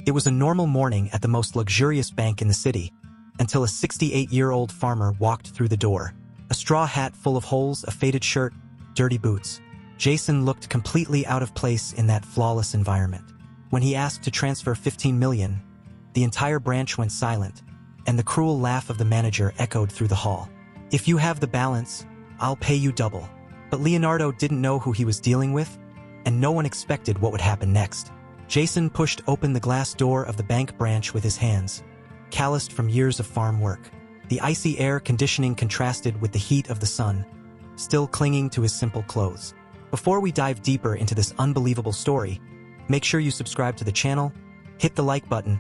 It was a normal morning at the most luxurious bank in the city, until a 68-year-old farmer walked through the door. A straw hat full of holes, a faded shirt, dirty boots. Jason looked completely out of place in that flawless environment. When he asked to transfer 15 million, the entire branch went silent, and the cruel laugh of the manager echoed through the hall. "If you have the balance, I'll pay you double." But Leonardo didn't know who he was dealing with, and no one expected what would happen next. Jason pushed open the glass door of the bank branch with his hands, calloused from years of farm work. The icy air conditioning contrasted with the heat of the sun, still clinging to his simple clothes. Before we dive deeper into this unbelievable story, make sure you subscribe to the channel, hit the like button,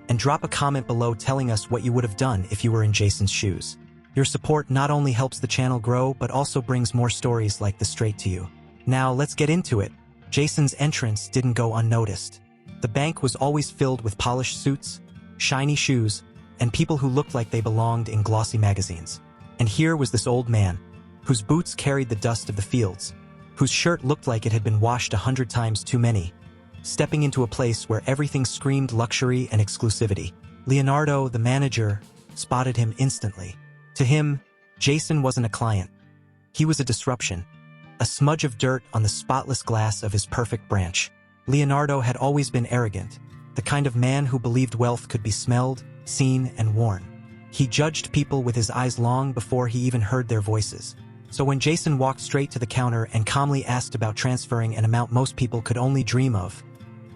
and drop a comment below telling us what you would have done if you were in Jason's shoes. Your support not only helps the channel grow, but also brings more stories like this straight to you. Now let's get into it. Jason's entrance didn't go unnoticed. The bank was always filled with polished suits, shiny shoes, and people who looked like they belonged in glossy magazines. And here was this old man, whose boots carried the dust of the fields, whose shirt looked like it had been washed 100 times too many, stepping into a place where everything screamed luxury and exclusivity. Leonardo, the manager, spotted him instantly. To him, Jason wasn't a client. He was a disruption, a smudge of dirt on the spotless glass of his perfect branch. Leonardo had always been arrogant, the kind of man who believed wealth could be smelled, seen, and worn. He judged people with his eyes long before he even heard their voices. So when Jason walked straight to the counter and calmly asked about transferring an amount most people could only dream of,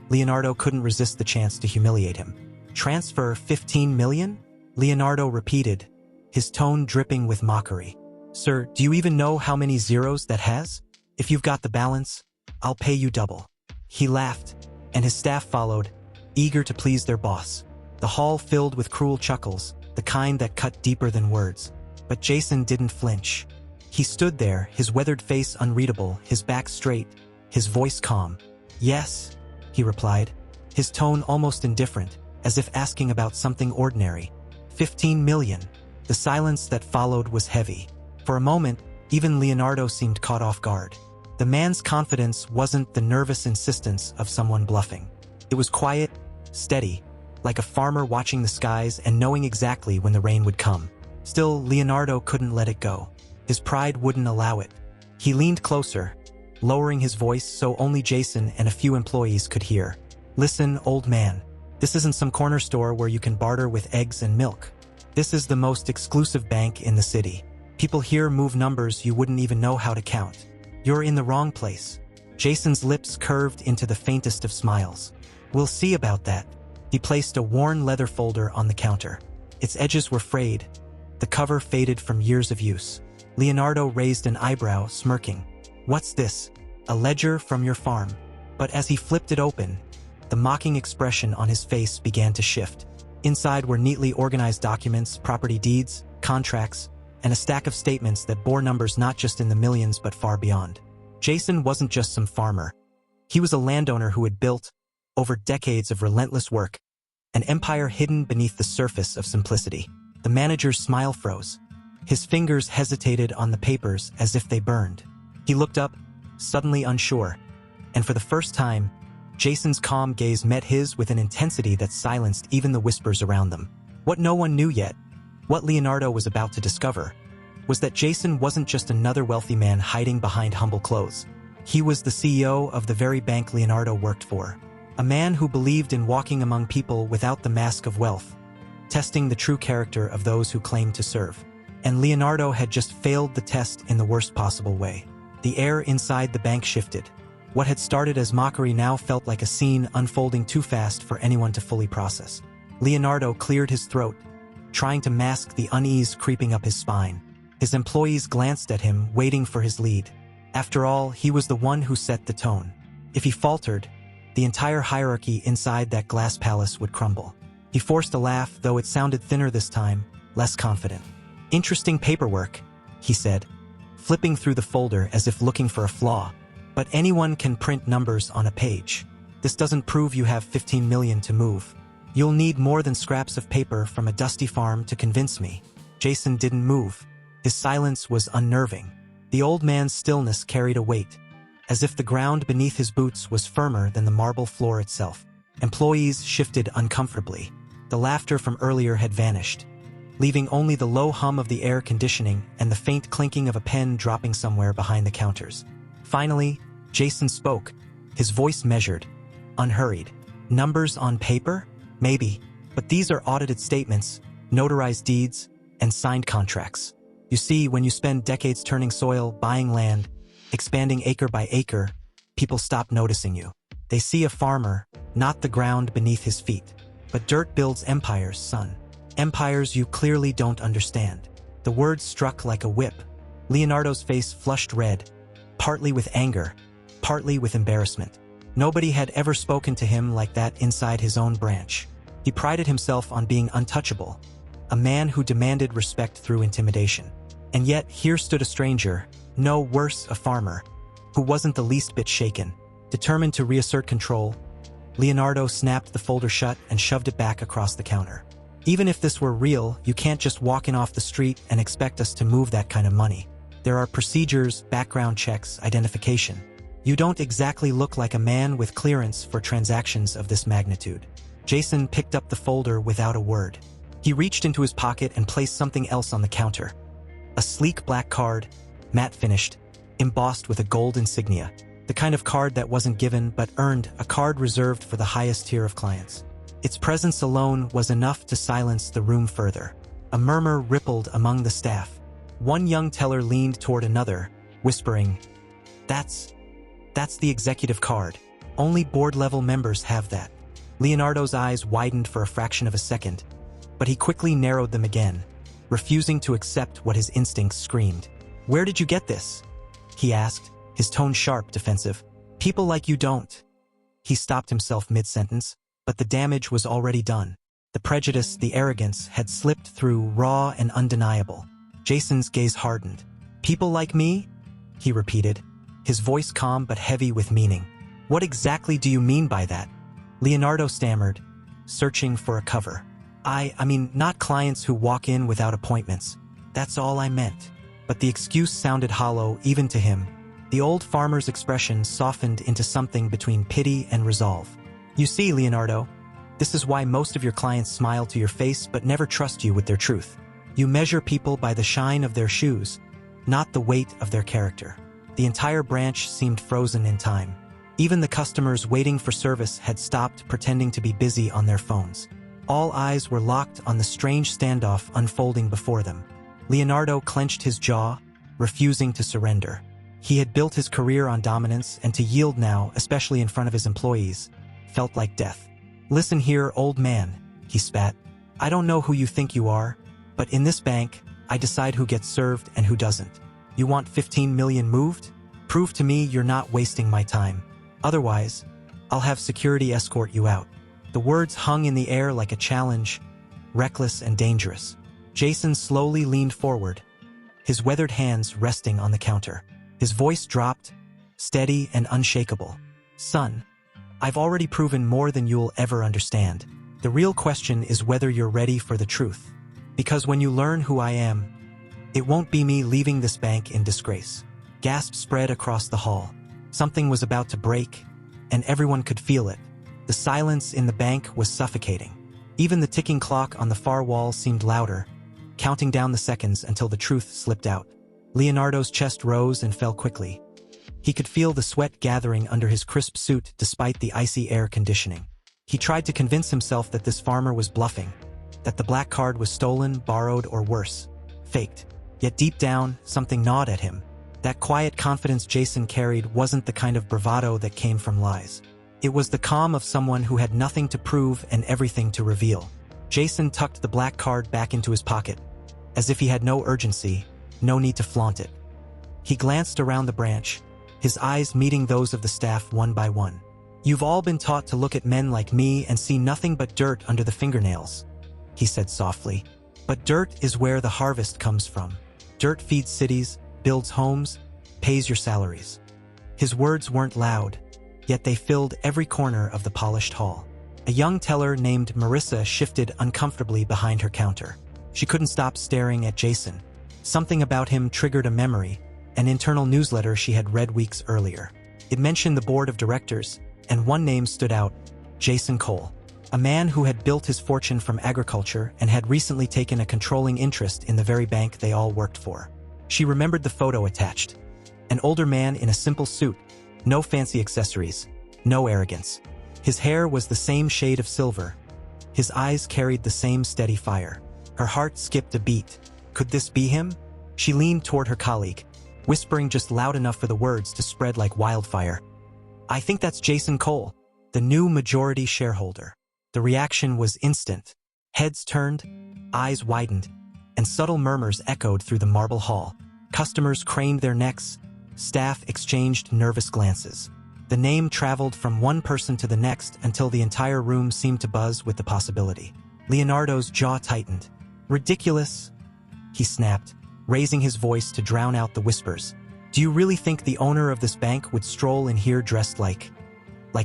Leonardo couldn't resist the chance to humiliate him. "Transfer 15 million? Leonardo repeated, his tone dripping with mockery. "Sir, do you even know how many zeros that has? If you've got the balance, I'll pay you double." He laughed, and his staff followed, eager to please their boss. The hall filled with cruel chuckles, the kind that cut deeper than words. But Jason didn't flinch. He stood there, his weathered face unreadable, his back straight, his voice calm. "Yes," he replied, his tone almost indifferent, as if asking about something ordinary. 15 million. The silence that followed was heavy. For a moment, even Leonardo seemed caught off guard. The man's confidence wasn't the nervous insistence of someone bluffing. It was quiet, steady, like a farmer watching the skies and knowing exactly when the rain would come. Still, Leonardo couldn't let it go. His pride wouldn't allow it. He leaned closer, lowering his voice so only Jason and a few employees could hear. "Listen, old man. This isn't some corner store where you can barter with eggs and milk. This is the most exclusive bank in the city. People here move numbers you wouldn't even know how to count. You're in the wrong place." Jason's lips curved into the faintest of smiles. "We'll see about that." He placed a worn leather folder on the counter. Its edges were frayed, the cover faded from years of use. Leonardo raised an eyebrow, smirking. "What's this? A ledger from your farm?" But as he flipped it open, the mocking expression on his face began to shift. Inside were neatly organized documents, property deeds, contracts, and a stack of statements that bore numbers not just in the millions but far beyond. Jason wasn't just some farmer. He was a landowner who had built, over decades of relentless work, an empire hidden beneath the surface of simplicity. The manager's smile froze. His fingers hesitated on the papers as if they burned. He looked up, suddenly unsure, and for the first time, Jason's calm gaze met his with an intensity that silenced even the whispers around them. What no one knew yet, what Leonardo was about to discover, was that Jason wasn't just another wealthy man hiding behind humble clothes. He was the CEO of the very bank Leonardo worked for, a man who believed in walking among people without the mask of wealth, testing the true character of those who claimed to serve. And Leonardo had just failed the test in the worst possible way. The air inside the bank shifted. What had started as mockery now felt like a scene unfolding too fast for anyone to fully process. Leonardo cleared his throat, trying to mask the unease creeping up his spine. His employees glanced at him, waiting for his lead. After all, he was the one who set the tone. If he faltered, the entire hierarchy inside that glass palace would crumble. He forced a laugh, though it sounded thinner this time, less confident. "Interesting paperwork," he said, flipping through the folder as if looking for a flaw. "But anyone can print numbers on a page. This doesn't prove you have 15 million to move. You'll need more than scraps of paper from a dusty farm to convince me." Jason didn't move. His silence was unnerving. The old man's stillness carried a weight, as if the ground beneath his boots was firmer than the marble floor itself. Employees shifted uncomfortably. The laughter from earlier had vanished, leaving only the low hum of the air conditioning and the faint clinking of a pen dropping somewhere behind the counters. Finally, Jason spoke, his voice measured, unhurried. Numbers on paper? Maybe, but these are audited statements, notarized deeds, and signed contracts. You see, when you spend decades turning soil, buying land, expanding acre by acre, people stop noticing you. They see a farmer, not the ground beneath his feet. But dirt builds empires, son. Empires you clearly don't understand. The words struck like a whip. Leonardo's face flushed red, partly with anger, partly with embarrassment. Nobody had ever spoken to him like that inside his own branch. He prided himself on being untouchable, a man who demanded respect through intimidation. And yet, here stood a stranger, no worse, a farmer, who wasn't the least bit shaken. Determined to reassert control, Leonardo snapped the folder shut and shoved it back across the counter. Even if this were real, you can't just walk in off the street and expect us to move that kind of money. There are procedures, background checks, identification. You don't exactly look like a man with clearance for transactions of this magnitude. Jason picked up the folder without a word. He reached into his pocket and placed something else on the counter. A sleek black card, matte finished, embossed with a gold insignia. The kind of card that wasn't given but earned, a card reserved for the highest tier of clients. Its presence alone was enough to silence the room further. A murmur rippled among the staff. One young teller leaned toward another, whispering, That's the executive card. Only board-level members have that." Leonardo's eyes widened for a fraction of a second, but he quickly narrowed them again, refusing to accept what his instincts screamed. "Where did you get this?" he asked, his tone sharp, defensive. "People like you don't." He stopped himself mid-sentence, but the damage was already done. The prejudice, the arrogance, had slipped through, raw and undeniable. Jason's gaze hardened. "People like me?" he repeated, his voice calm but heavy with meaning. "What exactly do you mean by that?" Leonardo stammered, searching for a cover. I mean, not clients who walk in without appointments. That's all I meant." But the excuse sounded hollow even to him. The old farmer's expression softened into something between pity and resolve. "You see, Leonardo, this is why most of your clients smile to your face but never trust you with their truth. You measure people by the shine of their shoes, not the weight of their character." The entire branch seemed frozen in time. Even the customers waiting for service had stopped pretending to be busy on their phones. All eyes were locked on the strange standoff unfolding before them. Leonardo clenched his jaw, refusing to surrender. He had built his career on dominance, and to yield now, especially in front of his employees, felt like death. "Listen here, old man," he spat. "I don't know who you think you are, but in this bank, I decide who gets served and who doesn't. You want 15 million moved? Prove to me you're not wasting my time. Otherwise, I'll have security escort you out." The words hung in the air like a challenge, reckless and dangerous. Jason slowly leaned forward, his weathered hands resting on the counter. His voice dropped, steady and unshakable. "Son, I've already proven more than you'll ever understand. The real question is whether you're ready for the truth. Because when you learn who I am, it won't be me leaving this bank in disgrace." Gasps spread across the hall. Something was about to break, and everyone could feel it. The silence in the bank was suffocating. Even the ticking clock on the far wall seemed louder, counting down the seconds until the truth slipped out. Leonardo's chest rose and fell quickly. He could feel the sweat gathering under his crisp suit despite the icy air conditioning. He tried to convince himself that this farmer was bluffing, that the black card was stolen, borrowed, or worse, faked. Yet deep down, something gnawed at him. That quiet confidence Jason carried wasn't the kind of bravado that came from lies. It was the calm of someone who had nothing to prove and everything to reveal. Jason tucked the black card back into his pocket, as if he had no urgency, no need to flaunt it. He glanced around the branch, his eyes meeting those of the staff one by one. "You've all been taught to look at men like me and see nothing but dirt under the fingernails," he said softly. "But dirt is where the harvest comes from. Dirt feeds cities, builds homes, pays your salaries." His words weren't loud, yet they filled every corner of the polished hall. A young teller named Marissa shifted uncomfortably behind her counter. She couldn't stop staring at Jason. Something about him triggered a memory, an internal newsletter she had read weeks earlier. It mentioned the board of directors, and one name stood out, Jason Cole, a man who had built his fortune from agriculture and had recently taken a controlling interest in the very bank they all worked for. She remembered the photo attached. An older man in a simple suit, no fancy accessories, no arrogance. His hair was the same shade of silver. His eyes carried the same steady fire. Her heart skipped a beat. Could this be him? She leaned toward her colleague, whispering just loud enough for the words to spread like wildfire. "I think that's Jason Cole, the new majority shareholder." The reaction was instant. Heads turned, eyes widened, and subtle murmurs echoed through the marble hall. Customers craned their necks, staff exchanged nervous glances. The name traveled from one person to the next until the entire room seemed to buzz with the possibility. Leonardo's jaw tightened. "Ridiculous," he snapped, raising his voice to drown out the whispers. "Do you really think the owner of this bank would stroll in here dressed like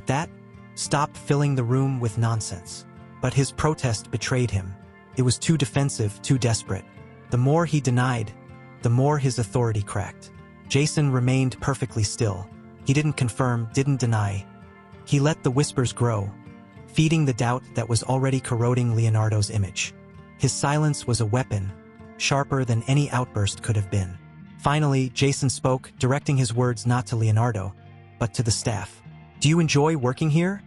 that? Stop filling the room with nonsense." But his protest betrayed him. It was too defensive, too desperate. The more he denied, the more his authority cracked. Jason remained perfectly still. He didn't confirm, didn't deny. He let the whispers grow, feeding the doubt that was already corroding Leonardo's image. His silence was a weapon, sharper than any outburst could have been. Finally, Jason spoke, directing his words not to Leonardo, but to the staff. "Do you enjoy working here?"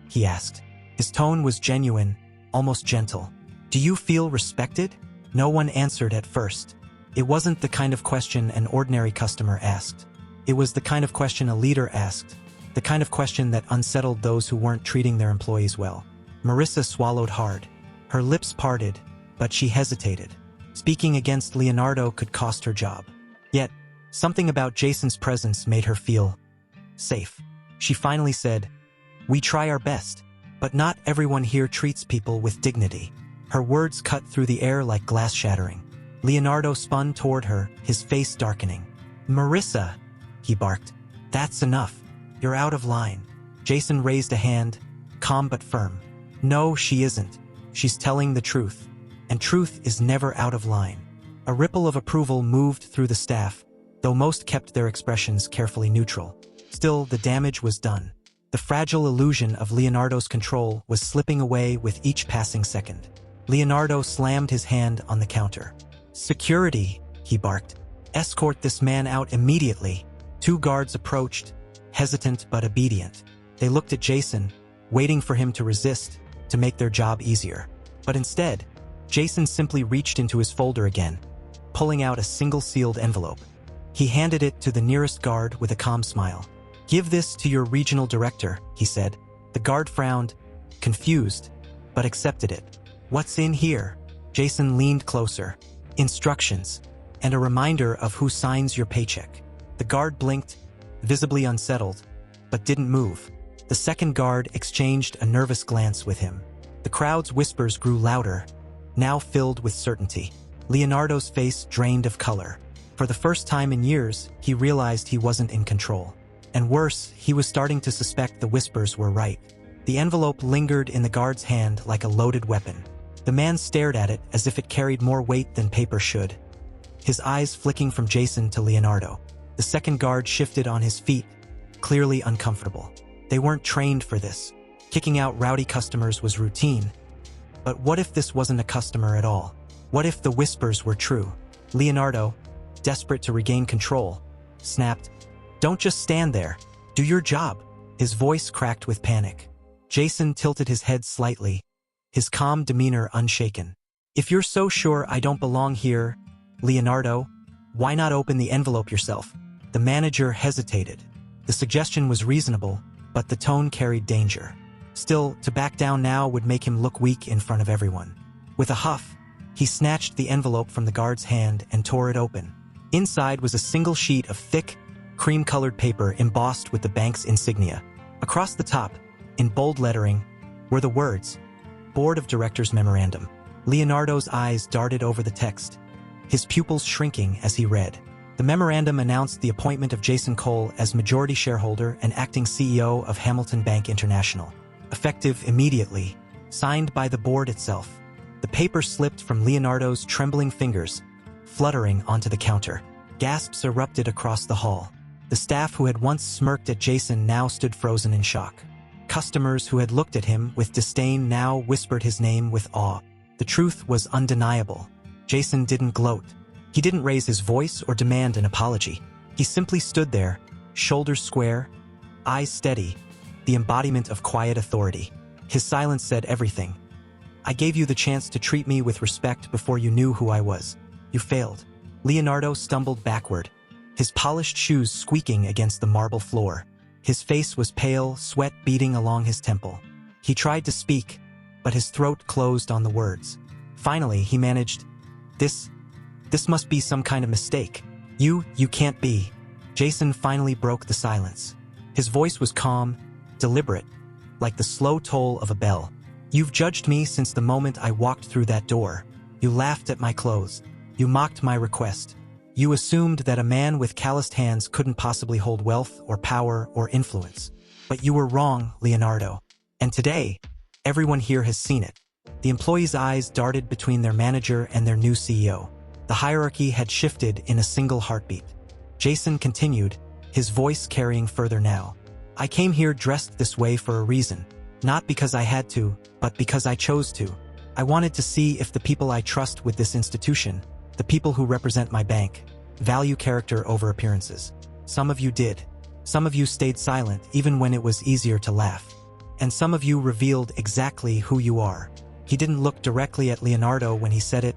he asked. His tone was genuine, almost gentle. "Do you feel respected?" No one answered at first. It wasn't the kind of question an ordinary customer asked. It was the kind of question a leader asked, the kind of question that unsettled those who weren't treating their employees well. Marissa swallowed hard. Her lips parted, but she hesitated. Speaking against Leonardo could cost her job. Yet, something about Jason's presence made her feel safe. She finally said, "We try our best, but not everyone here treats people with dignity." Her words cut through the air like glass shattering. Leonardo spun toward her, his face darkening. "Marissa," he barked. "That's enough. You're out of line." Jason raised a hand, calm but firm. "No, she isn't. She's telling the truth. And truth is never out of line." A ripple of approval moved through the staff, though most kept their expressions carefully neutral. Still, the damage was done. The fragile illusion of Leonardo's control was slipping away with each passing second. Leonardo slammed his hand on the counter. "Security," he barked. "Escort this man out immediately." 2 guards approached, hesitant but obedient. They looked at Jason, waiting for him to resist, to make their job easier. But instead, Jason simply reached into his folder again, pulling out a single sealed envelope. He handed it to the nearest guard with a calm smile. "Give this to your regional director," he said. The guard frowned, confused, but accepted it. "What's in here?" Jason leaned closer. "Instructions, and a reminder of who signs your paycheck." The guard blinked, visibly unsettled, but didn't move. The second guard exchanged a nervous glance with him. The crowd's whispers grew louder, now filled with certainty. Leonardo's face drained of color. For the first time in years, he realized he wasn't in control. And worse, he was starting to suspect the whispers were right. The envelope lingered in the guard's hand like a loaded weapon. The man stared at it as if it carried more weight than paper should, his eyes flicking from Jason to Leonardo. The second guard shifted on his feet, clearly uncomfortable. They weren't trained for this. Kicking out rowdy customers was routine. But what if this wasn't a customer at all? What if the whispers were true? Leonardo, desperate to regain control, snapped, "Don't just stand there. Do your job." His voice cracked with panic. Jason tilted his head slightly, his calm demeanor unshaken. "If you're so sure I don't belong here, Leonardo, why not open the envelope yourself?" The manager hesitated. The suggestion was reasonable, but the tone carried danger. Still, to back down now would make him look weak in front of everyone. With a huff, he snatched the envelope from the guard's hand and tore it open. Inside was a single sheet of thick, cream-colored paper embossed with the bank's insignia. Across the top, in bold lettering, were the words, "Board of Directors Memorandum." Leonardo's eyes darted over the text, his pupils shrinking as he read. The memorandum announced the appointment of Jason Cole as majority shareholder and acting CEO of Hamilton Bank International, effective immediately, signed by the board itself. The paper slipped from Leonardo's trembling fingers, fluttering onto the counter. Gasps erupted across the hall. The staff who had once smirked at Jason now stood frozen in shock. Customers who had looked at him with disdain now whispered his name with awe. The truth was undeniable. Jason didn't gloat. He didn't raise his voice or demand an apology. He simply stood there, shoulders square, eyes steady, the embodiment of quiet authority. His silence said everything. I gave you the chance to treat me with respect before you knew who I was. You failed. Leonardo stumbled backward, his polished shoes squeaking against the marble floor. His face was pale, sweat beading along his temple. He tried to speak, but his throat closed on the words. Finally, he managed, This must be some kind of mistake. You can't be. Jason finally broke the silence. His voice was calm, deliberate, like the slow toll of a bell. You've judged me since the moment I walked through that door. You laughed at my clothes. You mocked my request. You assumed that a man with calloused hands couldn't possibly hold wealth or power or influence. But you were wrong, Leonardo. And today, everyone here has seen it. The employees' eyes darted between their manager and their new CEO. The hierarchy had shifted in a single heartbeat. Jason continued, his voice carrying further now. I came here dressed this way for a reason. Not because I had to, but because I chose to. I wanted to see if the people I trust with this institution, the people who represent my bank, value character over appearances. Some of you did. Some of you stayed silent even when it was easier to laugh. And some of you revealed exactly who you are. He didn't look directly at Leonardo when he said it,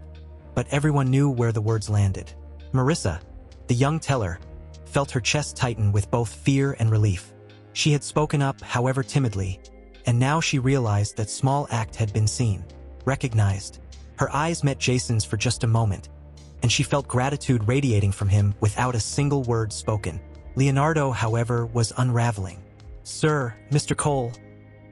but everyone knew where the words landed. Marissa, the young teller, felt her chest tighten with both fear and relief. She had spoken up, however timidly, and now she realized that small act had been seen, recognized. Her eyes met Jason's for just a moment, and she felt gratitude radiating from him without a single word spoken. Leonardo, however, was unraveling. Sir, Mr. Cole,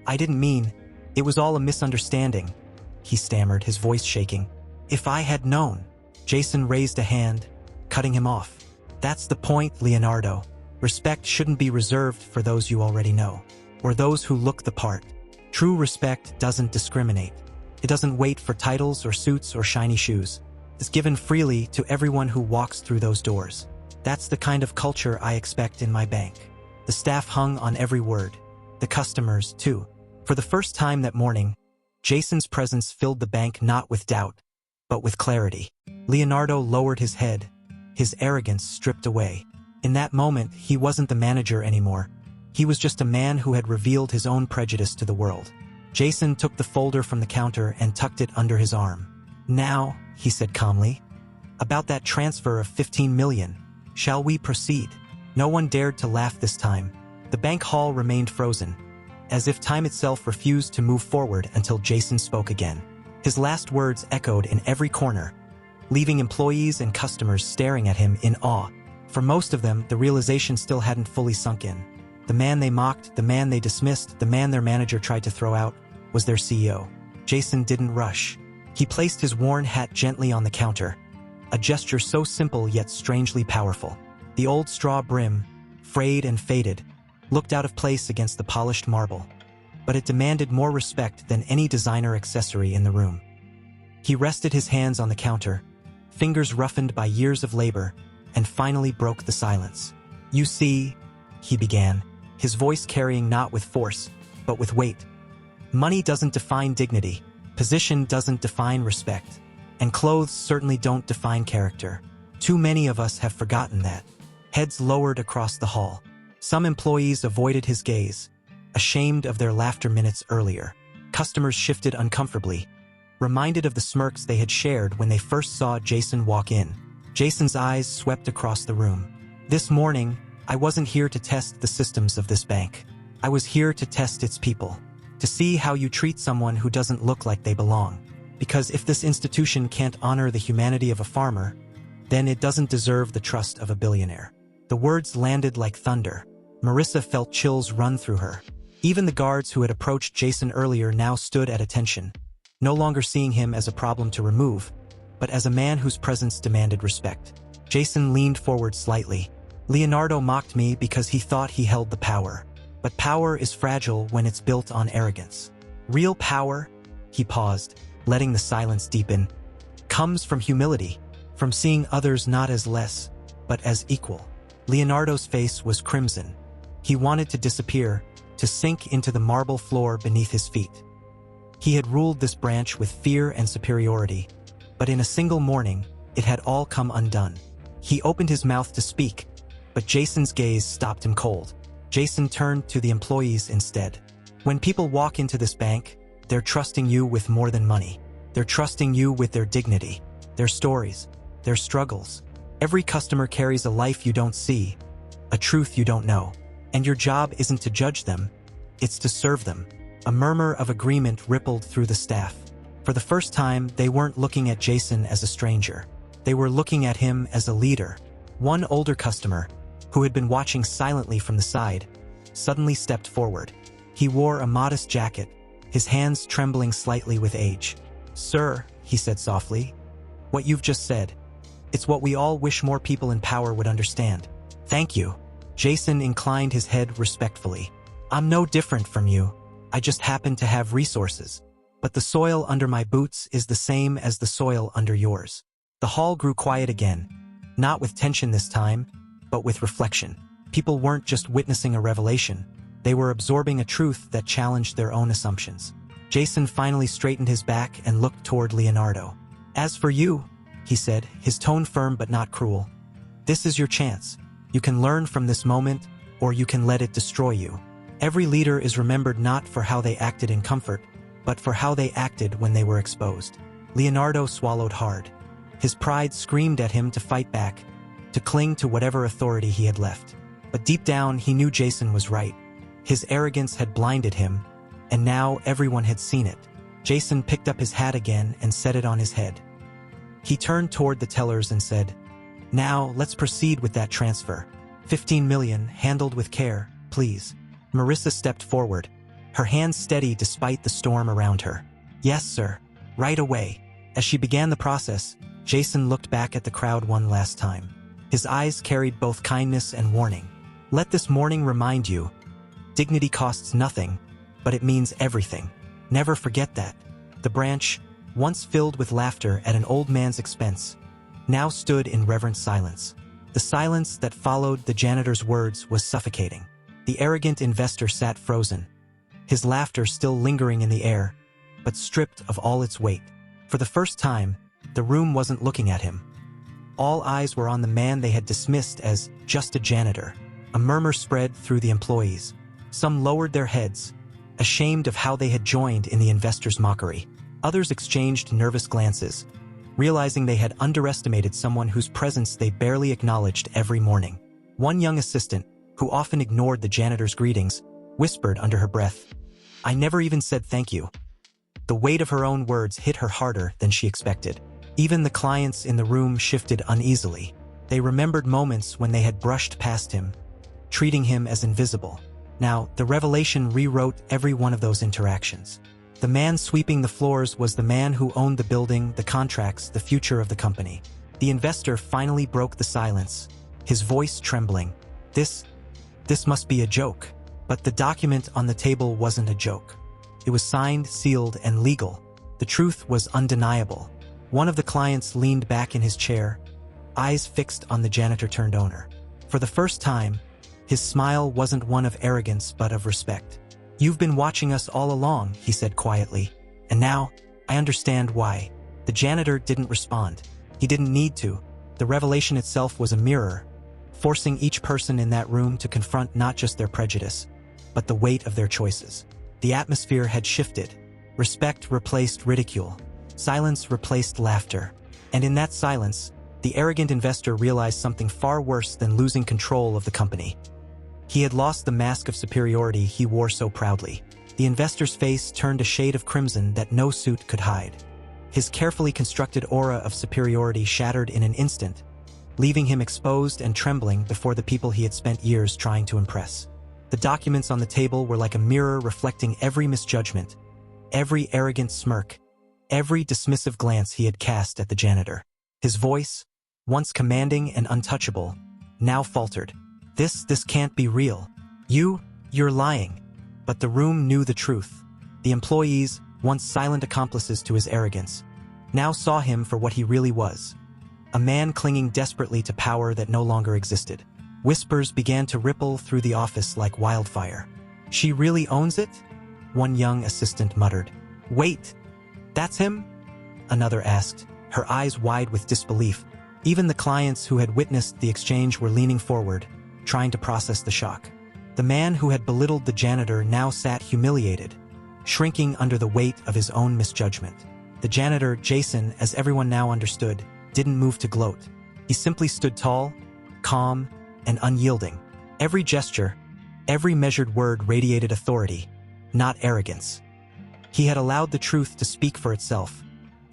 I didn't mean, it was all a misunderstanding, he stammered, his voice shaking. If I had known. Jason raised a hand, cutting him off. That's the point, Leonardo. Respect shouldn't be reserved for those you already know, or those who look the part. True respect doesn't discriminate. It doesn't wait for titles or suits or shiny shoes. It's given freely to everyone who walks through those doors. That's the kind of culture I expect in my bank. The staff hung on every word. The customers, too. For the first time that morning, Jason's presence filled the bank not with doubt, but with clarity. Leonardo lowered his head, his arrogance stripped away. In that moment, he wasn't the manager anymore. He was just a man who had revealed his own prejudice to the world. Jason took the folder from the counter and tucked it under his arm. Now, he said calmly, about that transfer of 15 million. Shall we proceed? No one dared to laugh this time. The bank hall remained frozen, as if time itself refused to move forward until Jason spoke again. His last words echoed in every corner, leaving employees and customers staring at him in awe. For most of them, the realization still hadn't fully sunk in. The man they mocked, the man they dismissed, the man their manager tried to throw out, was their CEO. Jason didn't rush. He placed his worn hat gently on the counter, a gesture so simple yet strangely powerful. The old straw brim, frayed and faded, looked out of place against the polished marble, but it demanded more respect than any designer accessory in the room. He rested his hands on the counter, fingers roughened by years of labor, and finally broke the silence. You see, he began, his voice carrying not with force, but with weight. Money doesn't define dignity, position doesn't define respect, and clothes certainly don't define character. Too many of us have forgotten that. Heads lowered across the hall. Some employees avoided his gaze, ashamed of their laughter minutes earlier. Customers shifted uncomfortably, reminded of the smirks they had shared when they first saw Jason walk in. Jason's eyes swept across the room. This morning, I wasn't here to test the systems of this bank. I was here to test its people, to see how you treat someone who doesn't look like they belong. Because if this institution can't honor the humanity of a farmer, then it doesn't deserve the trust of a billionaire. The words landed like thunder. Marissa felt chills run through her. Even the guards who had approached Jason earlier now stood at attention, no longer seeing him as a problem to remove, but as a man whose presence demanded respect. Jason leaned forward slightly. Leonardo mocked me because he thought he held the power. But power is fragile when it's built on arrogance. Real power, he paused, letting the silence deepen, comes from humility, from seeing others not as less, but as equal. Leonardo's face was crimson. He wanted to disappear, to sink into the marble floor beneath his feet. He had ruled this branch with fear and superiority, but in a single morning, it had all come undone. He opened his mouth to speak, but Jason's gaze stopped him cold. Jason turned to the employees instead. When people walk into this bank, they're trusting you with more than money. They're trusting you with their dignity, their stories, their struggles. Every customer carries a life you don't see, a truth you don't know. And your job isn't to judge them, it's to serve them. A murmur of agreement rippled through the staff. For the first time, they weren't looking at Jason as a stranger. They were looking at him as a leader. One older customer, who had been watching silently from the side, suddenly stepped forward. He wore a modest jacket, his hands trembling slightly with age. "Sir," he said softly, "what you've just said, it's what we all wish more people in power would understand. Thank you." Jason inclined his head respectfully. "I'm no different from you. I just happen to have resources. But the soil under my boots is the same as the soil under yours." The hall grew quiet again, not with tension this time, but with reflection. People weren't just witnessing a revelation. They were absorbing a truth that challenged their own assumptions. Jason finally straightened his back and looked toward Leonardo. "As for you," he said, his tone firm but not cruel, "this is your chance. You can learn from this moment, or you can let it destroy you. Every leader is remembered not for how they acted in comfort, but for how they acted when they were exposed." Leonardo swallowed hard. His pride screamed at him to fight back, to cling to whatever authority he had left. But deep down, he knew Jason was right. His arrogance had blinded him, and now everyone had seen it. Jason picked up his hat again and set it on his head. He turned toward the tellers and said, "Now, let's proceed with that transfer. 15 million, handled with care, please." Marissa stepped forward, her hands steady despite the storm around her. "Yes, sir. Right away." As she began the process, Jason looked back at the crowd one last time. His eyes carried both kindness and warning. "Let this morning remind you, dignity costs nothing, but it means everything. Never forget that." The branch, once filled with laughter at an old man's expense, now stood in reverent silence. The silence that followed the janitor's words was suffocating. The arrogant investor sat frozen, his laughter still lingering in the air, but stripped of all its weight. For the first time, the room wasn't looking at him. All eyes were on the man they had dismissed as just a janitor. A murmur spread through the employees. Some lowered their heads, ashamed of how they had joined in the investor's mockery. Others exchanged nervous glances, realizing they had underestimated someone whose presence they barely acknowledged every morning. One young assistant, who often ignored the janitor's greetings, whispered under her breath, "I never even said thank you." The weight of her own words hit her harder than she expected. Even the clients in the room shifted uneasily. They remembered moments when they had brushed past him, treating him as invisible. Now, the revelation rewrote every one of those interactions. The man sweeping the floors was the man who owned the building, the contracts, the future of the company. The investor finally broke the silence, his voice trembling. This must be a joke." But the document on the table wasn't a joke. It was signed, sealed, and legal. The truth was undeniable. One of the clients leaned back in his chair, eyes fixed on the janitor-turned-owner. For the first time, his smile wasn't one of arrogance but of respect. "You've been watching us all along," he said quietly, "and now, I understand why." The janitor didn't respond. He didn't need to. The revelation itself was a mirror, forcing each person in that room to confront not just their prejudice, but the weight of their choices. The atmosphere had shifted. Respect replaced ridicule. Silence replaced laughter. And in that silence, the arrogant investor realized something far worse than losing control of the company. He had lost the mask of superiority he wore so proudly. The investor's face turned a shade of crimson that no suit could hide. His carefully constructed aura of superiority shattered in an instant, leaving him exposed and trembling before the people he had spent years trying to impress. The documents on the table were like a mirror reflecting every misjudgment, every arrogant smirk, every dismissive glance he had cast at the janitor. His voice, once commanding and untouchable, now faltered. This can't be real. You're lying." But the room knew the truth. The employees, once silent accomplices to his arrogance, now saw him for what he really was. A man clinging desperately to power that no longer existed. Whispers began to ripple through the office like wildfire. She really owns it? One young assistant muttered. Wait, that's him? Another asked, her eyes wide with disbelief. Even the clients who had witnessed the exchange were leaning forward, trying to process the shock. The man who had belittled the janitor now sat humiliated, shrinking under the weight of his own misjudgment. The janitor, Jason, as everyone now understood, didn't move to gloat. He simply stood tall, calm, and unyielding. Every gesture, every measured word radiated authority, not arrogance. He had allowed the truth to speak for itself,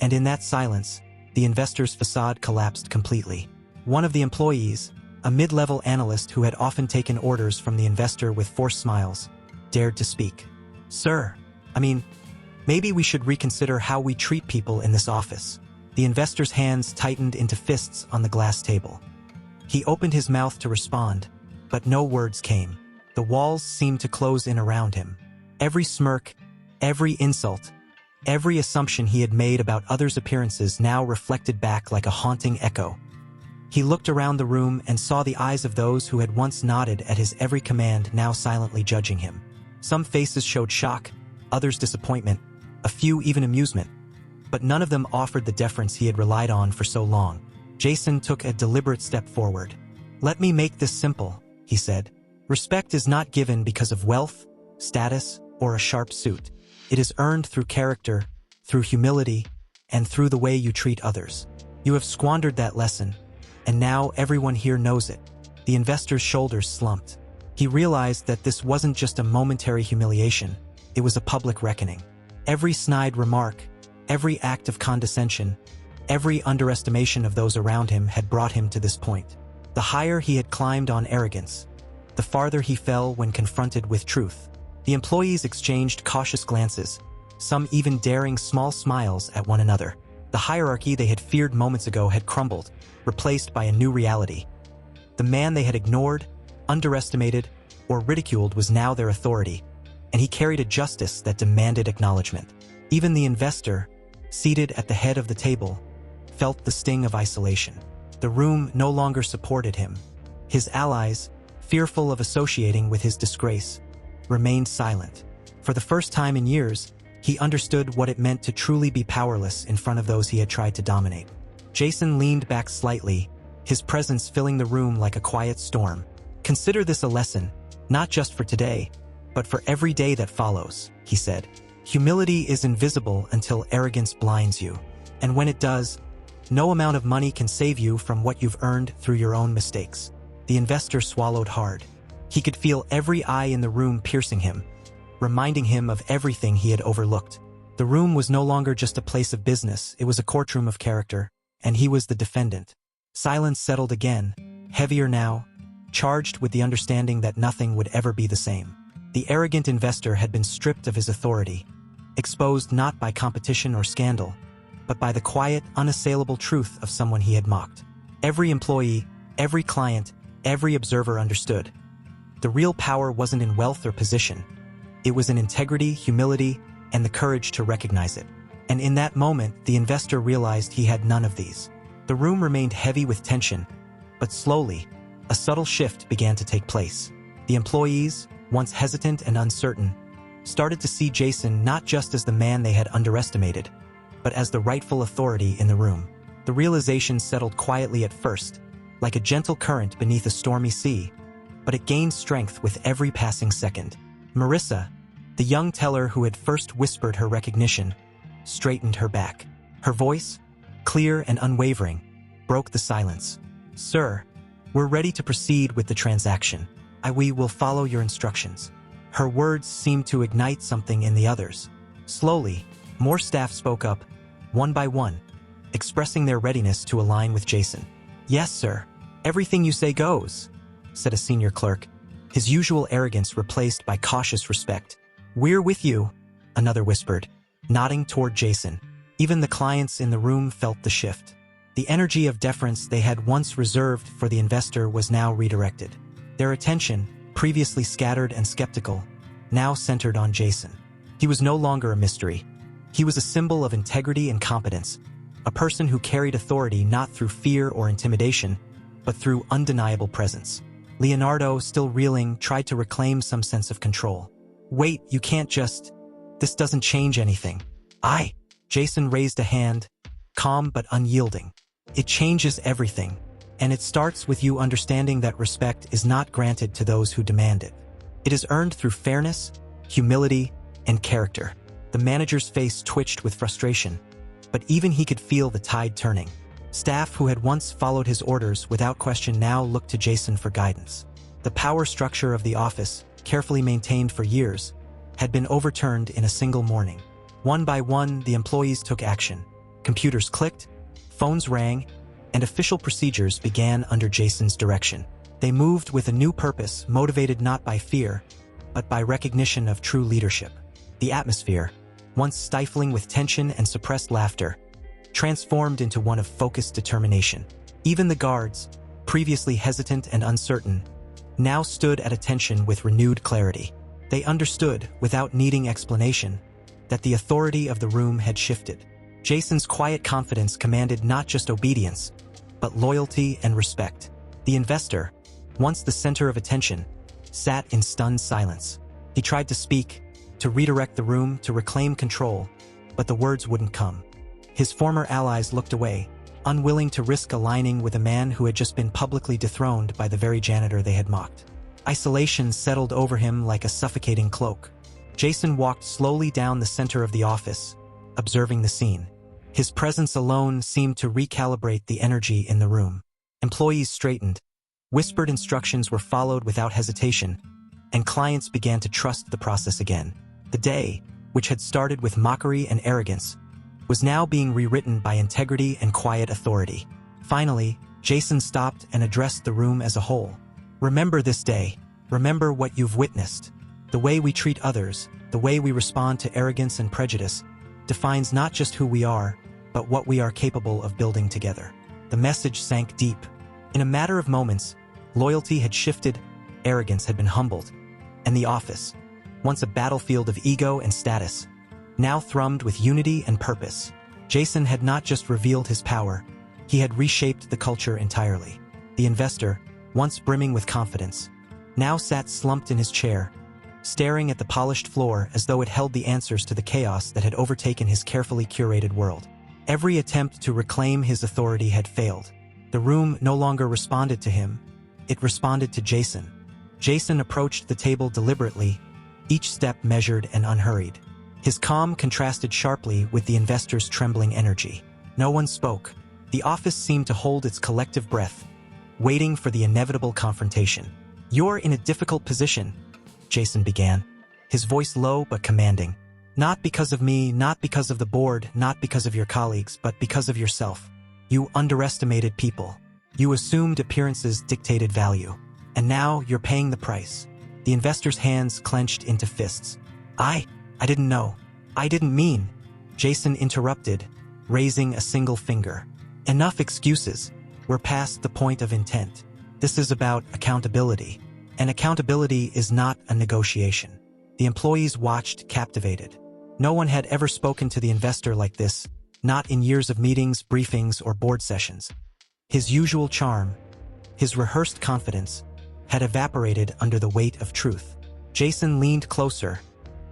and in that silence, the investor's facade collapsed completely. One of the employees, a mid-level analyst who had often taken orders from the investor with forced smiles, dared to speak. Sir, maybe we should reconsider how we treat people in this office. The investor's hands tightened into fists on the glass table. He opened his mouth to respond, but no words came. The walls seemed to close in around him. Every smirk, every insult, every assumption he had made about others' appearances now reflected back like a haunting echo. He looked around the room and saw the eyes of those who had once nodded at his every command now silently judging him. Some faces showed shock, others disappointment, a few even amusement, but none of them offered the deference he had relied on for so long. Jason took a deliberate step forward. Let me make this simple, he said. Respect is not given because of wealth, status, or a sharp suit. It is earned through character, through humility, and through the way you treat others. You have squandered that lesson, and now everyone here knows it. The investor's shoulders slumped. He realized that this wasn't just a momentary humiliation, it was a public reckoning. Every snide remark, every act of condescension, every underestimation of those around him had brought him to this point. The higher he had climbed on arrogance, the farther he fell when confronted with truth. The employees exchanged cautious glances, some even daring small smiles at one another. The hierarchy they had feared moments ago had crumbled, replaced by a new reality. The man they had ignored, underestimated, or ridiculed was now their authority, and he carried a justice that demanded acknowledgement. Even the investor, seated at the head of the table, felt the sting of isolation. The room no longer supported him. His allies, fearful of associating with his disgrace, remained silent. For the first time in years, he understood what it meant to truly be powerless in front of those he had tried to dominate. Jason leaned back slightly, his presence filling the room like a quiet storm. Consider this a lesson, not just for today, but for every day that follows, he said. Humility is invisible until arrogance blinds you. And when it does, no amount of money can save you from what you've earned through your own mistakes. The investor swallowed hard. He could feel every eye in the room piercing him, reminding him of everything he had overlooked. The room was no longer just a place of business, it was a courtroom of character, and he was the defendant. Silence settled again, heavier now, charged with the understanding that nothing would ever be the same. The arrogant investor had been stripped of his authority, exposed not by competition or scandal, but by the quiet, unassailable truth of someone he had mocked. Every employee, every client, every observer understood. The real power wasn't in wealth or position. It was in integrity, humility, and the courage to recognize it. And in that moment, the investor realized he had none of these. The room remained heavy with tension, but slowly, a subtle shift began to take place. The employees, once hesitant and uncertain, started to see Jason not just as the man they had underestimated, but as the rightful authority in the room. The realization settled quietly at first, like a gentle current beneath a stormy sea, but it gained strength with every passing second. Marissa, the young teller who had first whispered her recognition, straightened her back. Her voice, clear and unwavering, broke the silence. Sir, we're ready to proceed with the transaction. We will follow your instructions. Her words seemed to ignite something in the others. Slowly, more staff spoke up, one by one, expressing their readiness to align with Jason. Yes, sir. Everything you say goes, said a senior clerk, his usual arrogance replaced by cautious respect. We're with you, another whispered, nodding toward Jason. Even the clients in the room felt the shift. The energy of deference they had once reserved for the investor was now redirected. Their attention, previously scattered and skeptical, now centered on Jason. He was no longer a mystery. He was a symbol of integrity and competence, a person who carried authority not through fear or intimidation, but through undeniable presence. Leonardo, still reeling, tried to reclaim some sense of control. Wait, you can't just... This doesn't change anything. Jason raised a hand, calm but unyielding. It changes everything, and it starts with you understanding that respect is not granted to those who demand it. It is earned through fairness, humility, and character. The manager's face twitched with frustration, but even he could feel the tide turning. Staff who had once followed his orders without question now looked to Jason for guidance. The power structure of the office, carefully maintained for years, had been overturned in a single morning. One by one, the employees took action. Computers clicked, phones rang, and official procedures began under Jason's direction. They moved with a new purpose, motivated not by fear, but by recognition of true leadership. The atmosphere, once stifling with tension and suppressed laughter, transformed into one of focused determination. Even the guards, previously hesitant and uncertain, now stood at attention with renewed clarity. They understood, without needing explanation, that the authority of the room had shifted. Jason's quiet confidence commanded not just obedience, but loyalty and respect. The investor, once the center of attention, sat in stunned silence. He tried to speak, to redirect the room, to reclaim control, but the words wouldn't come. His former allies looked away, unwilling to risk aligning with a man who had just been publicly dethroned by the very janitor they had mocked. Isolation settled over him like a suffocating cloak. Jason walked slowly down the center of the office, observing the scene. His presence alone seemed to recalibrate the energy in the room. Employees straightened, whispered instructions were followed without hesitation, and clients began to trust the process again. The day, which had started with mockery and arrogance, was now being rewritten by integrity and quiet authority. Finally, Jason stopped and addressed the room as a whole. Remember this day. Remember what you've witnessed. The way we treat others, the way we respond to arrogance and prejudice, defines not just who we are, but what we are capable of building together. The message sank deep. In a matter of moments, loyalty had shifted, arrogance had been humbled, and the office, once a battlefield of ego and status, now thrummed with unity and purpose. Jason had not just revealed his power, he had reshaped the culture entirely. The investor, once brimming with confidence, now sat slumped in his chair, staring at the polished floor as though it held the answers to the chaos that had overtaken his carefully curated world. Every attempt to reclaim his authority had failed. The room no longer responded to him, it responded to Jason. Jason approached the table deliberately, each step measured and unhurried. His calm contrasted sharply with the investor's trembling energy. No one spoke. The office seemed to hold its collective breath, waiting for the inevitable confrontation. "You're in a difficult position," Jason began, his voice low but commanding. "Not because of me, not because of the board, not because of your colleagues, but because of yourself. You underestimated people. You assumed appearances dictated value. And now you're paying the price." The investor's hands clenched into fists. I didn't know. I didn't mean," Jason interrupted, raising a single finger. "Enough excuses. We're past the point of intent. This is about accountability. And accountability is not a negotiation." The employees watched, captivated. No one had ever spoken to the investor like this, not in years of meetings, briefings, or board sessions. His usual charm, his rehearsed confidence, had evaporated under the weight of truth. Jason leaned closer,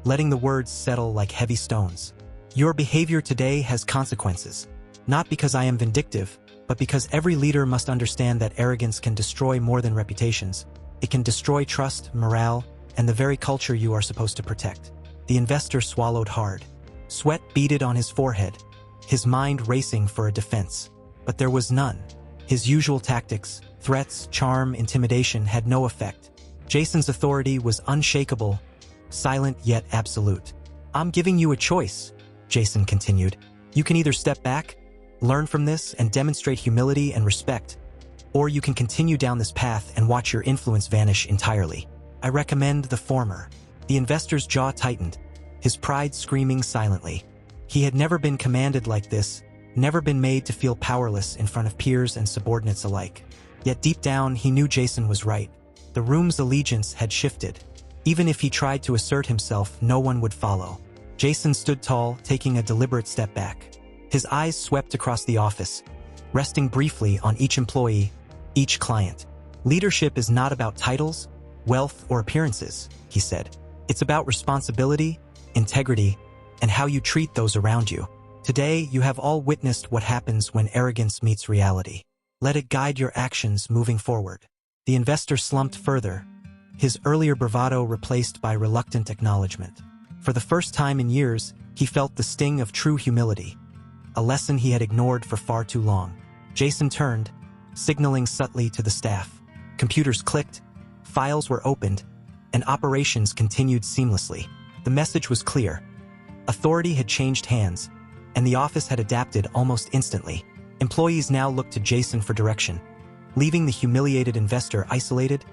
letting the words settle like heavy stones. "Your behavior today has consequences. Not because I am vindictive, but because every leader must understand that arrogance can destroy more than reputations. It can destroy trust, morale, and the very culture you are supposed to protect." The investor swallowed hard. Sweat beaded on his forehead, his mind racing for a defense. But there was none. His usual tactics, threats, charm, intimidation had no effect. Jason's authority was unshakable, silent yet absolute. "I'm giving you a choice," Jason continued. "You can either step back, learn from this, and demonstrate humility and respect, or you can continue down this path and watch your influence vanish entirely. I recommend the former." The investor's jaw tightened, his pride screaming silently. He had never been commanded like this, never been made to feel powerless in front of peers and subordinates alike. Yet deep down, he knew Jason was right. The room's allegiance had shifted. Even if he tried to assert himself, no one would follow. Jason stood tall, taking a deliberate step back. His eyes swept across the office, resting briefly on each employee, each client. "Leadership is not about titles, wealth, or appearances," he said. It's about responsibility, integrity, and how you treat those around you. Today, you have all witnessed what happens when arrogance meets reality. Let it guide your actions moving forward. The investor slumped further, his earlier bravado replaced by reluctant acknowledgement. For the first time in years, he felt the sting of true humility, a lesson he had ignored for far too long. Jason turned, signaling subtly to the staff. Computers clicked, files were opened, and operations continued seamlessly. The message was clear. Authority had changed hands, and the office had adapted almost instantly. Employees now looked to Jason for direction, leaving the humiliated investor isolated,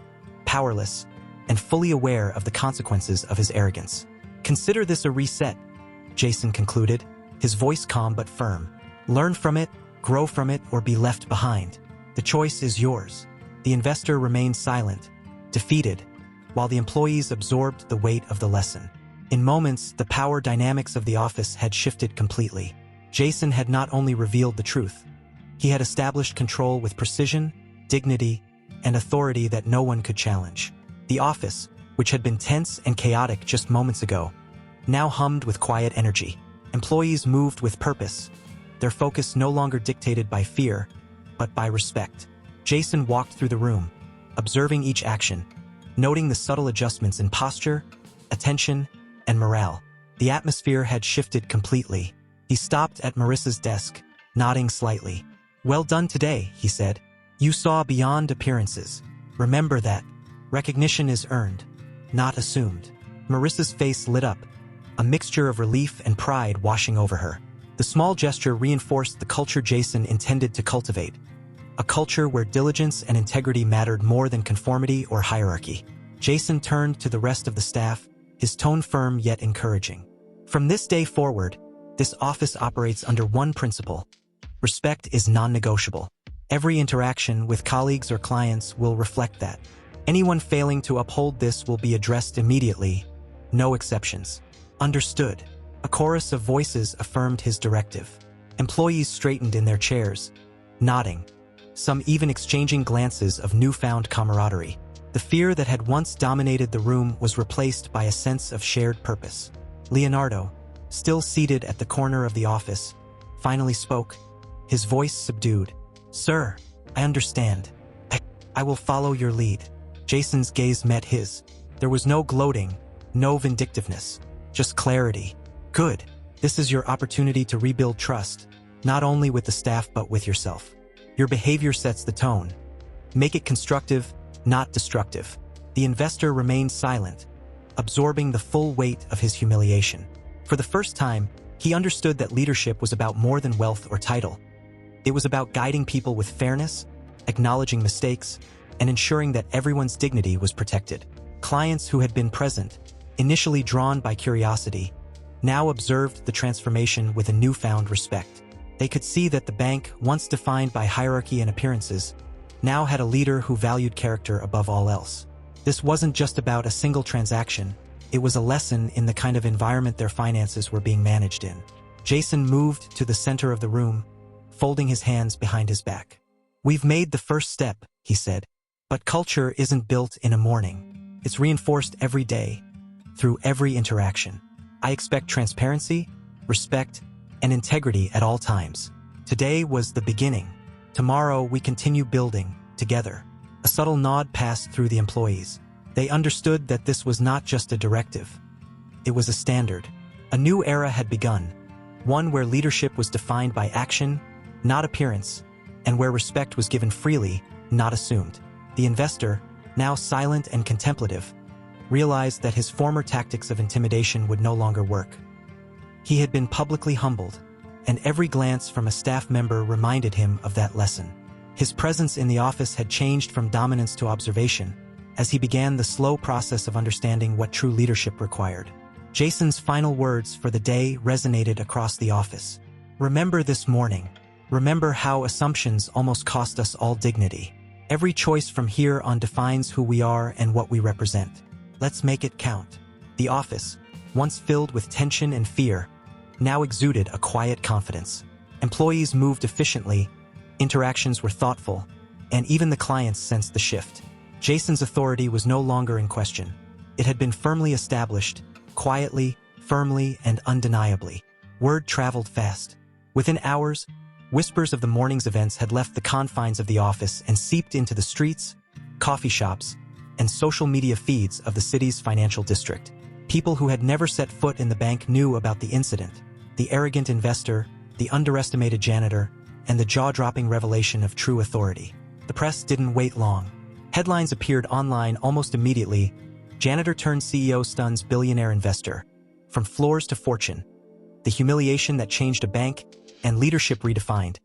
powerless, and fully aware of the consequences of his arrogance. Consider this a reset, Jason concluded, his voice calm but firm. Learn from it, grow from it, or be left behind. The choice is yours. The investor remained silent, defeated, while the employees absorbed the weight of the lesson. In moments, the power dynamics of the office had shifted completely. Jason had not only revealed the truth, he had established control with precision, dignity, and authority that no one could challenge. The office, which had been tense and chaotic just moments ago, now hummed with quiet energy. Employees moved with purpose, their focus no longer dictated by fear, but by respect. Jason walked through the room, observing each action, noting the subtle adjustments in posture, attention, and morale. The atmosphere had shifted completely. He stopped at Marissa's desk, nodding slightly. "Well done today," he said. "You saw beyond appearances. Remember that. Recognition is earned, not assumed." Marissa's face lit up, a mixture of relief and pride washing over her. The small gesture reinforced the culture Jason intended to cultivate, a culture where diligence and integrity mattered more than conformity or hierarchy. Jason turned to the rest of the staff, his tone firm yet encouraging. "From this day forward, this office operates under one principle. Respect is non-negotiable. Every interaction with colleagues or clients will reflect that. Anyone failing to uphold this will be addressed immediately, no exceptions." "Understood." A chorus of voices affirmed his directive. Employees straightened in their chairs, nodding, some even exchanging glances of newfound camaraderie. The fear that had once dominated the room was replaced by a sense of shared purpose. Leonardo, still seated at the corner of the office, finally spoke, his voice subdued. "Sir, I understand. I will follow your lead." Jason's gaze met his. There was no gloating, no vindictiveness, just clarity. "Good. This is your opportunity to rebuild trust, not only with the staff but with yourself. Your behavior sets the tone. Make it constructive, not destructive." The investor remained silent, absorbing the full weight of his humiliation. For the first time, he understood that leadership was about more than wealth or title. It was about guiding people with fairness, acknowledging mistakes, and ensuring that everyone's dignity was protected. Clients who had been present, initially drawn by curiosity, now observed the transformation with a newfound respect. They could see that the bank, once defined by hierarchy and appearances, now had a leader who valued character above all else. This wasn't just about a single transaction, it was a lesson in the kind of environment their finances were being managed in. Jason moved to the center of the room, folding his hands behind his back. "We've made the first step," he said. "But culture isn't built in a morning. It's reinforced every day, through every interaction. I expect transparency, respect, and integrity at all times. Today was the beginning. Tomorrow we continue building, together." A subtle nod passed through the employees. They understood that this was not just a directive. It was a standard. A new era had begun, one where leadership was defined by action, not appearance, and where respect was given freely, not assumed. The investor, now silent and contemplative, realized that his former tactics of intimidation would no longer work. He had been publicly humbled, and every glance from a staff member reminded him of that lesson. His presence in the office had changed from dominance to observation, as he began the slow process of understanding what true leadership required. Jason's final words for the day resonated across the office. "Remember this morning. Remember how assumptions almost cost us all dignity. Every choice from here on defines who we are and what we represent. Let's make it count." The office, once filled with tension and fear, now exuded a quiet confidence. Employees moved efficiently, interactions were thoughtful, and even the clients sensed the shift. Jason's authority was no longer in question. It had been firmly established, quietly, firmly, and undeniably. Word traveled fast. Within hours, whispers of the morning's events had left the confines of the office and seeped into the streets, coffee shops, and social media feeds of the city's financial district. People who had never set foot in the bank knew about the incident: the arrogant investor, the underestimated janitor, and the jaw-dropping revelation of true authority. The press didn't wait long. Headlines appeared online almost immediately: "Janitor turned CEO stuns billionaire investor. From floors to fortune. The humiliation that changed a bank, and leadership redefined.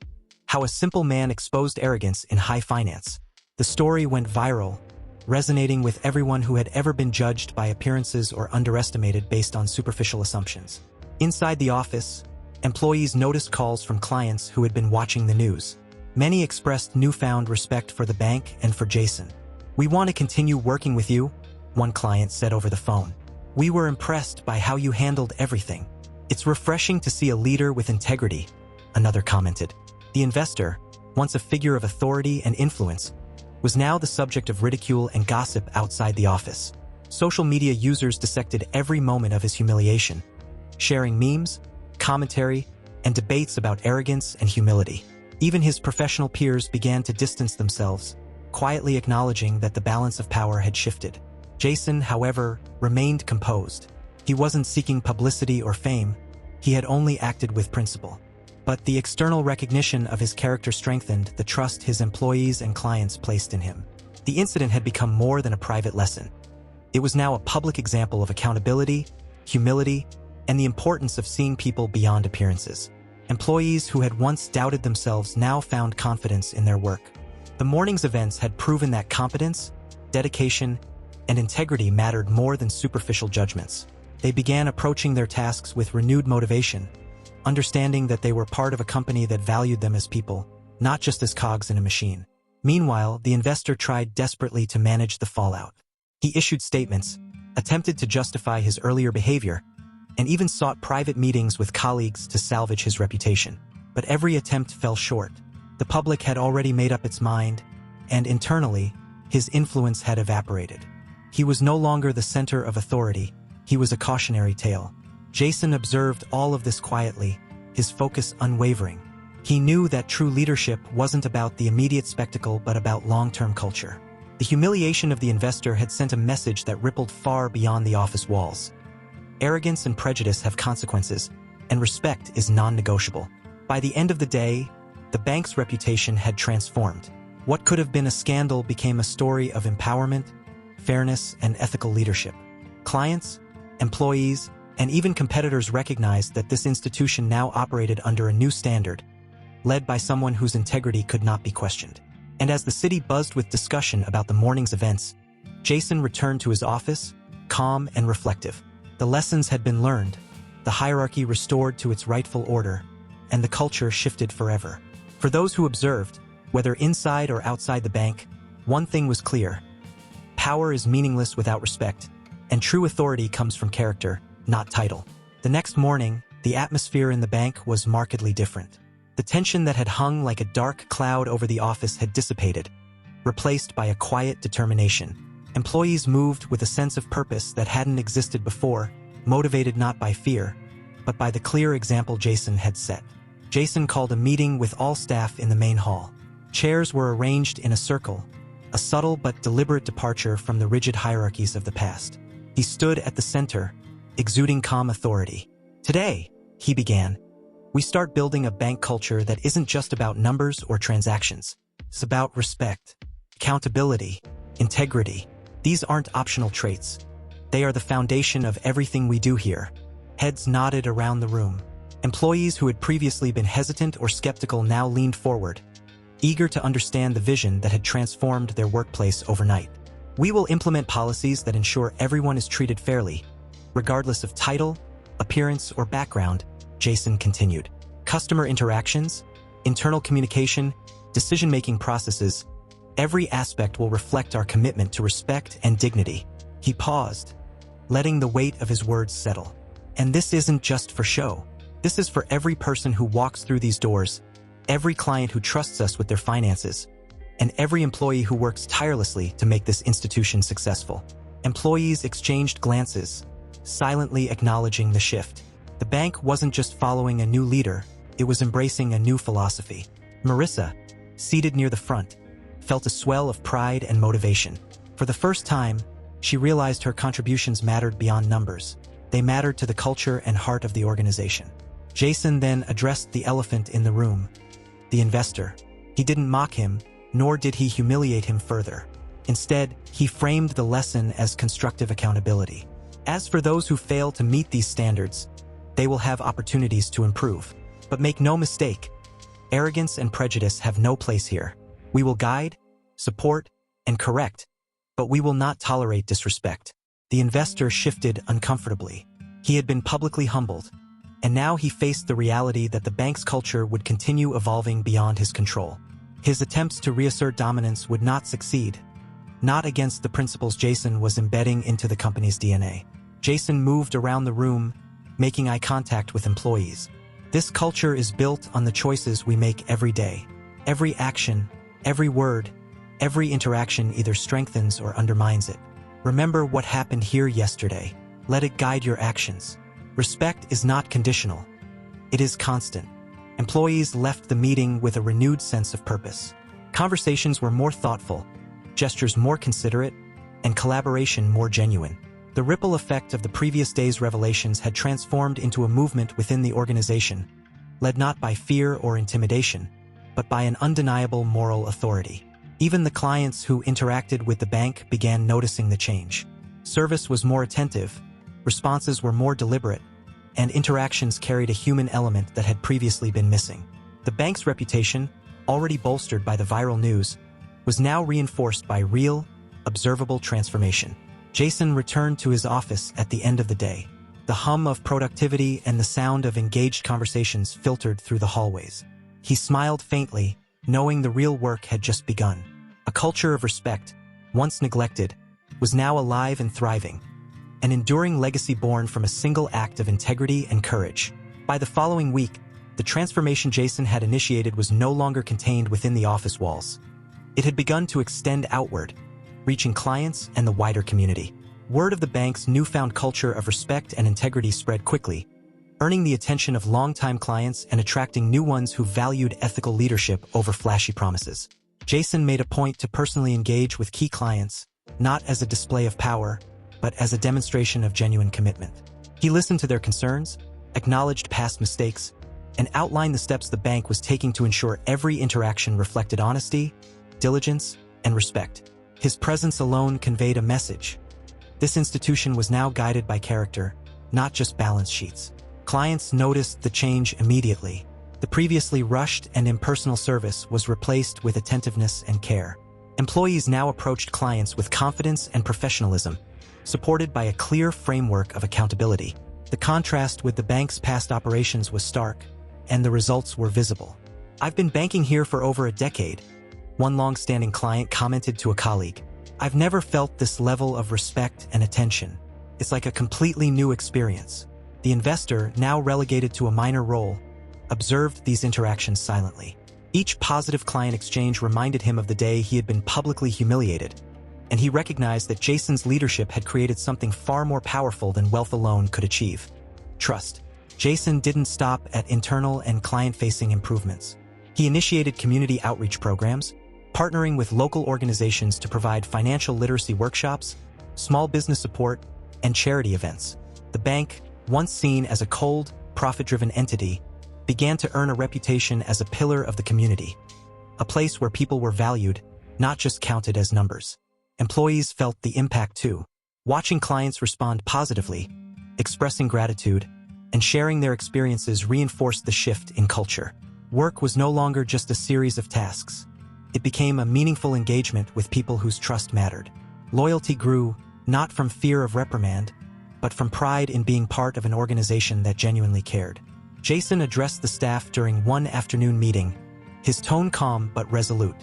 How a simple man exposed arrogance in high finance." The story went viral, resonating with everyone who had ever been judged by appearances or underestimated based on superficial assumptions. Inside the office, employees noticed calls from clients who had been watching the news. Many expressed newfound respect for the bank and for Jason. "We want to continue working with you," one client said over the phone. "We were impressed by how you handled everything. It's refreshing to see a leader with integrity," another commented. The investor, once a figure of authority and influence, was now the subject of ridicule and gossip outside the office. Social media users dissected every moment of his humiliation, sharing memes, commentary, and debates about arrogance and humility. Even his professional peers began to distance themselves, quietly acknowledging that the balance of power had shifted. Jason, however, remained composed. He wasn't seeking publicity or fame. He had only acted with principle. But the external recognition of his character strengthened the trust his employees and clients placed in him. The incident had become more than a private lesson. It was now a public example of accountability, humility, and the importance of seeing people beyond appearances. Employees who had once doubted themselves now found confidence in their work. The morning's events had proven that competence, dedication, and integrity mattered more than superficial judgments. They began approaching their tasks with renewed motivation, understanding that they were part of a company that valued them as people, not just as cogs in a machine. Meanwhile, the investor tried desperately to manage the fallout. He issued statements, attempted to justify his earlier behavior, and even sought private meetings with colleagues to salvage his reputation. But every attempt fell short. The public had already made up its mind, and internally, his influence had evaporated. He was no longer the center of authority. He was a cautionary tale. Jason observed all of this quietly, his focus unwavering. He knew that true leadership wasn't about the immediate spectacle but about long-term culture. The humiliation of the investor had sent a message that rippled far beyond the office walls. Arrogance and prejudice have consequences, and respect is non-negotiable. By the end of the day, the bank's reputation had transformed. What could have been a scandal became a story of empowerment, fairness, and ethical leadership. Clients, employees, and even competitors recognized that this institution now operated under a new standard, led by someone whose integrity could not be questioned. And as the city buzzed with discussion about the morning's events, Jason returned to his office, calm and reflective. The lessons had been learned, the hierarchy restored to its rightful order, and the culture shifted forever. For those who observed, whether inside or outside the bank, one thing was clear: power is meaningless without respect, and true authority comes from character, not title. The next morning, the atmosphere in the bank was markedly different. The tension that had hung like a dark cloud over the office had dissipated, replaced by a quiet determination. Employees moved with a sense of purpose that hadn't existed before, motivated not by fear, but by the clear example Jason had set. Jason called a meeting with all staff in the main hall. Chairs were arranged in a circle, a subtle but deliberate departure from the rigid hierarchies of the past. He stood at the center, exuding calm authority. "Today," he began, "we start building a bank culture that isn't just about numbers or transactions. It's about respect, accountability, integrity. These aren't optional traits. They are the foundation of everything we do here." Heads nodded around the room. Employees who had previously been hesitant or skeptical now leaned forward, eager to understand the vision that had transformed their workplace overnight. "We will implement policies that ensure everyone is treated fairly, regardless of title, appearance, or background," Jason continued. "Customer interactions, internal communication, decision-making processes, every aspect will reflect our commitment to respect and dignity." He paused, letting the weight of his words settle. "And this isn't just for show. This is for every person who walks through these doors, every client who trusts us with their finances, and every employee who works tirelessly to make this institution successful." Employees exchanged glances, silently acknowledging the shift. The bank wasn't just following a new leader, it was embracing a new philosophy. Marissa, seated near the front, felt a swell of pride and motivation. For the first time, she realized her contributions mattered beyond numbers. They mattered to the culture and heart of the organization. Jason then addressed the elephant in the room, the investor. He didn't mock him, nor did he humiliate him further. Instead, he framed the lesson as constructive accountability. As for those who fail to meet these standards, they will have opportunities to improve. But make no mistake, arrogance and prejudice have no place here. We will guide, support, and correct, but we will not tolerate disrespect. The investor shifted uncomfortably. He had been publicly humbled, and now he faced the reality that the bank's culture would continue evolving beyond his control. His attempts to reassert dominance would not succeed, not against the principles Jason was embedding into the company's DNA. Jason moved around the room, making eye contact with employees. This culture is built on the choices we make every day. Every action, every word, every interaction either strengthens or undermines it. Remember what happened here yesterday. Let it guide your actions. Respect is not conditional. It is constant. Employees left the meeting with a renewed sense of purpose. Conversations were more thoughtful, gestures more considerate, and collaboration more genuine. The ripple effect of the previous day's revelations had transformed into a movement within the organization, led not by fear or intimidation, but by an undeniable moral authority. Even the clients who interacted with the bank began noticing the change. Service was more attentive, responses were more deliberate, and interactions carried a human element that had previously been missing. The bank's reputation, already bolstered by the viral news, was now reinforced by real, observable transformation. Jason returned to his office at the end of the day. The hum of productivity and the sound of engaged conversations filtered through the hallways. He smiled faintly, knowing the real work had just begun. A culture of respect, once neglected, was now alive and thriving, an enduring legacy born from a single act of integrity and courage. By the following week, the transformation Jason had initiated was no longer contained within the office walls. It had begun to extend outward, reaching clients and the wider community. Word of the bank's newfound culture of respect and integrity spread quickly, earning the attention of longtime clients and attracting new ones who valued ethical leadership over flashy promises. Jason made a point to personally engage with key clients, not as a display of power, but as a demonstration of genuine commitment. He listened to their concerns, acknowledged past mistakes, and outlined the steps the bank was taking to ensure every interaction reflected honesty, diligence, and respect. His presence alone conveyed a message. This institution was now guided by character, not just balance sheets. Clients noticed the change immediately. The previously rushed and impersonal service was replaced with attentiveness and care. Employees now approached clients with confidence and professionalism, supported by a clear framework of accountability. The contrast with the bank's past operations was stark, and the results were visible. "I've been banking here for over a decade," one long-standing client commented to a colleague. "I've never felt this level of respect and attention. It's like a completely new experience." The investor, now relegated to a minor role, observed these interactions silently. Each positive client exchange reminded him of the day he had been publicly humiliated, and he recognized that Jason's leadership had created something far more powerful than wealth alone could achieve: trust. Jason didn't stop at internal and client-facing improvements. He initiated community outreach programs, partnering with local organizations to provide financial literacy workshops, small business support, and charity events. The bank, once seen as a cold, profit-driven entity, began to earn a reputation as a pillar of the community, a place where people were valued, not just counted as numbers. Employees felt the impact too, watching clients respond positively, expressing gratitude, and sharing their experiences reinforced the shift in culture. Work was no longer just a series of tasks. It became a meaningful engagement with people whose trust mattered. Loyalty grew, not from fear of reprimand, but from pride in being part of an organization that genuinely cared. Jason addressed the staff during one afternoon meeting, his tone calm but resolute.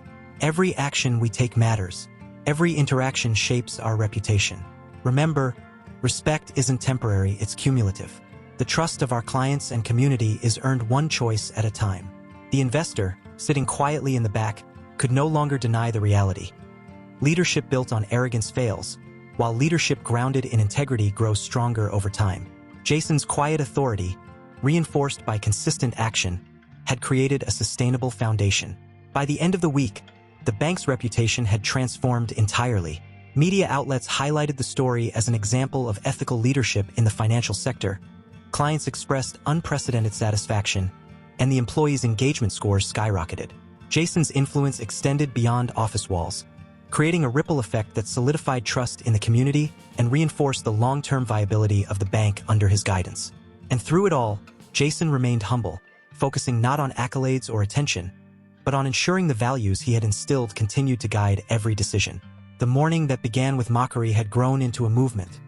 "Every action we take matters. Every interaction shapes our reputation. Remember, respect isn't temporary, it's cumulative. The trust of our clients and community is earned one choice at a time." The investor, sitting quietly in the back, could no longer deny the reality. Leadership built on arrogance fails, while leadership grounded in integrity grows stronger over time. Jason's quiet authority, reinforced by consistent action, had created a sustainable foundation. By the end of the week, the bank's reputation had transformed entirely. Media outlets highlighted the story as an example of ethical leadership in the financial sector. Clients expressed unprecedented satisfaction, and the employees' engagement scores skyrocketed. Jason's influence extended beyond office walls, creating a ripple effect that solidified trust in the community and reinforced the long-term viability of the bank under his guidance. And through it all, Jason remained humble, focusing not on accolades or attention, but on ensuring the values he had instilled continued to guide every decision. The morning that began with mockery had grown into a movement,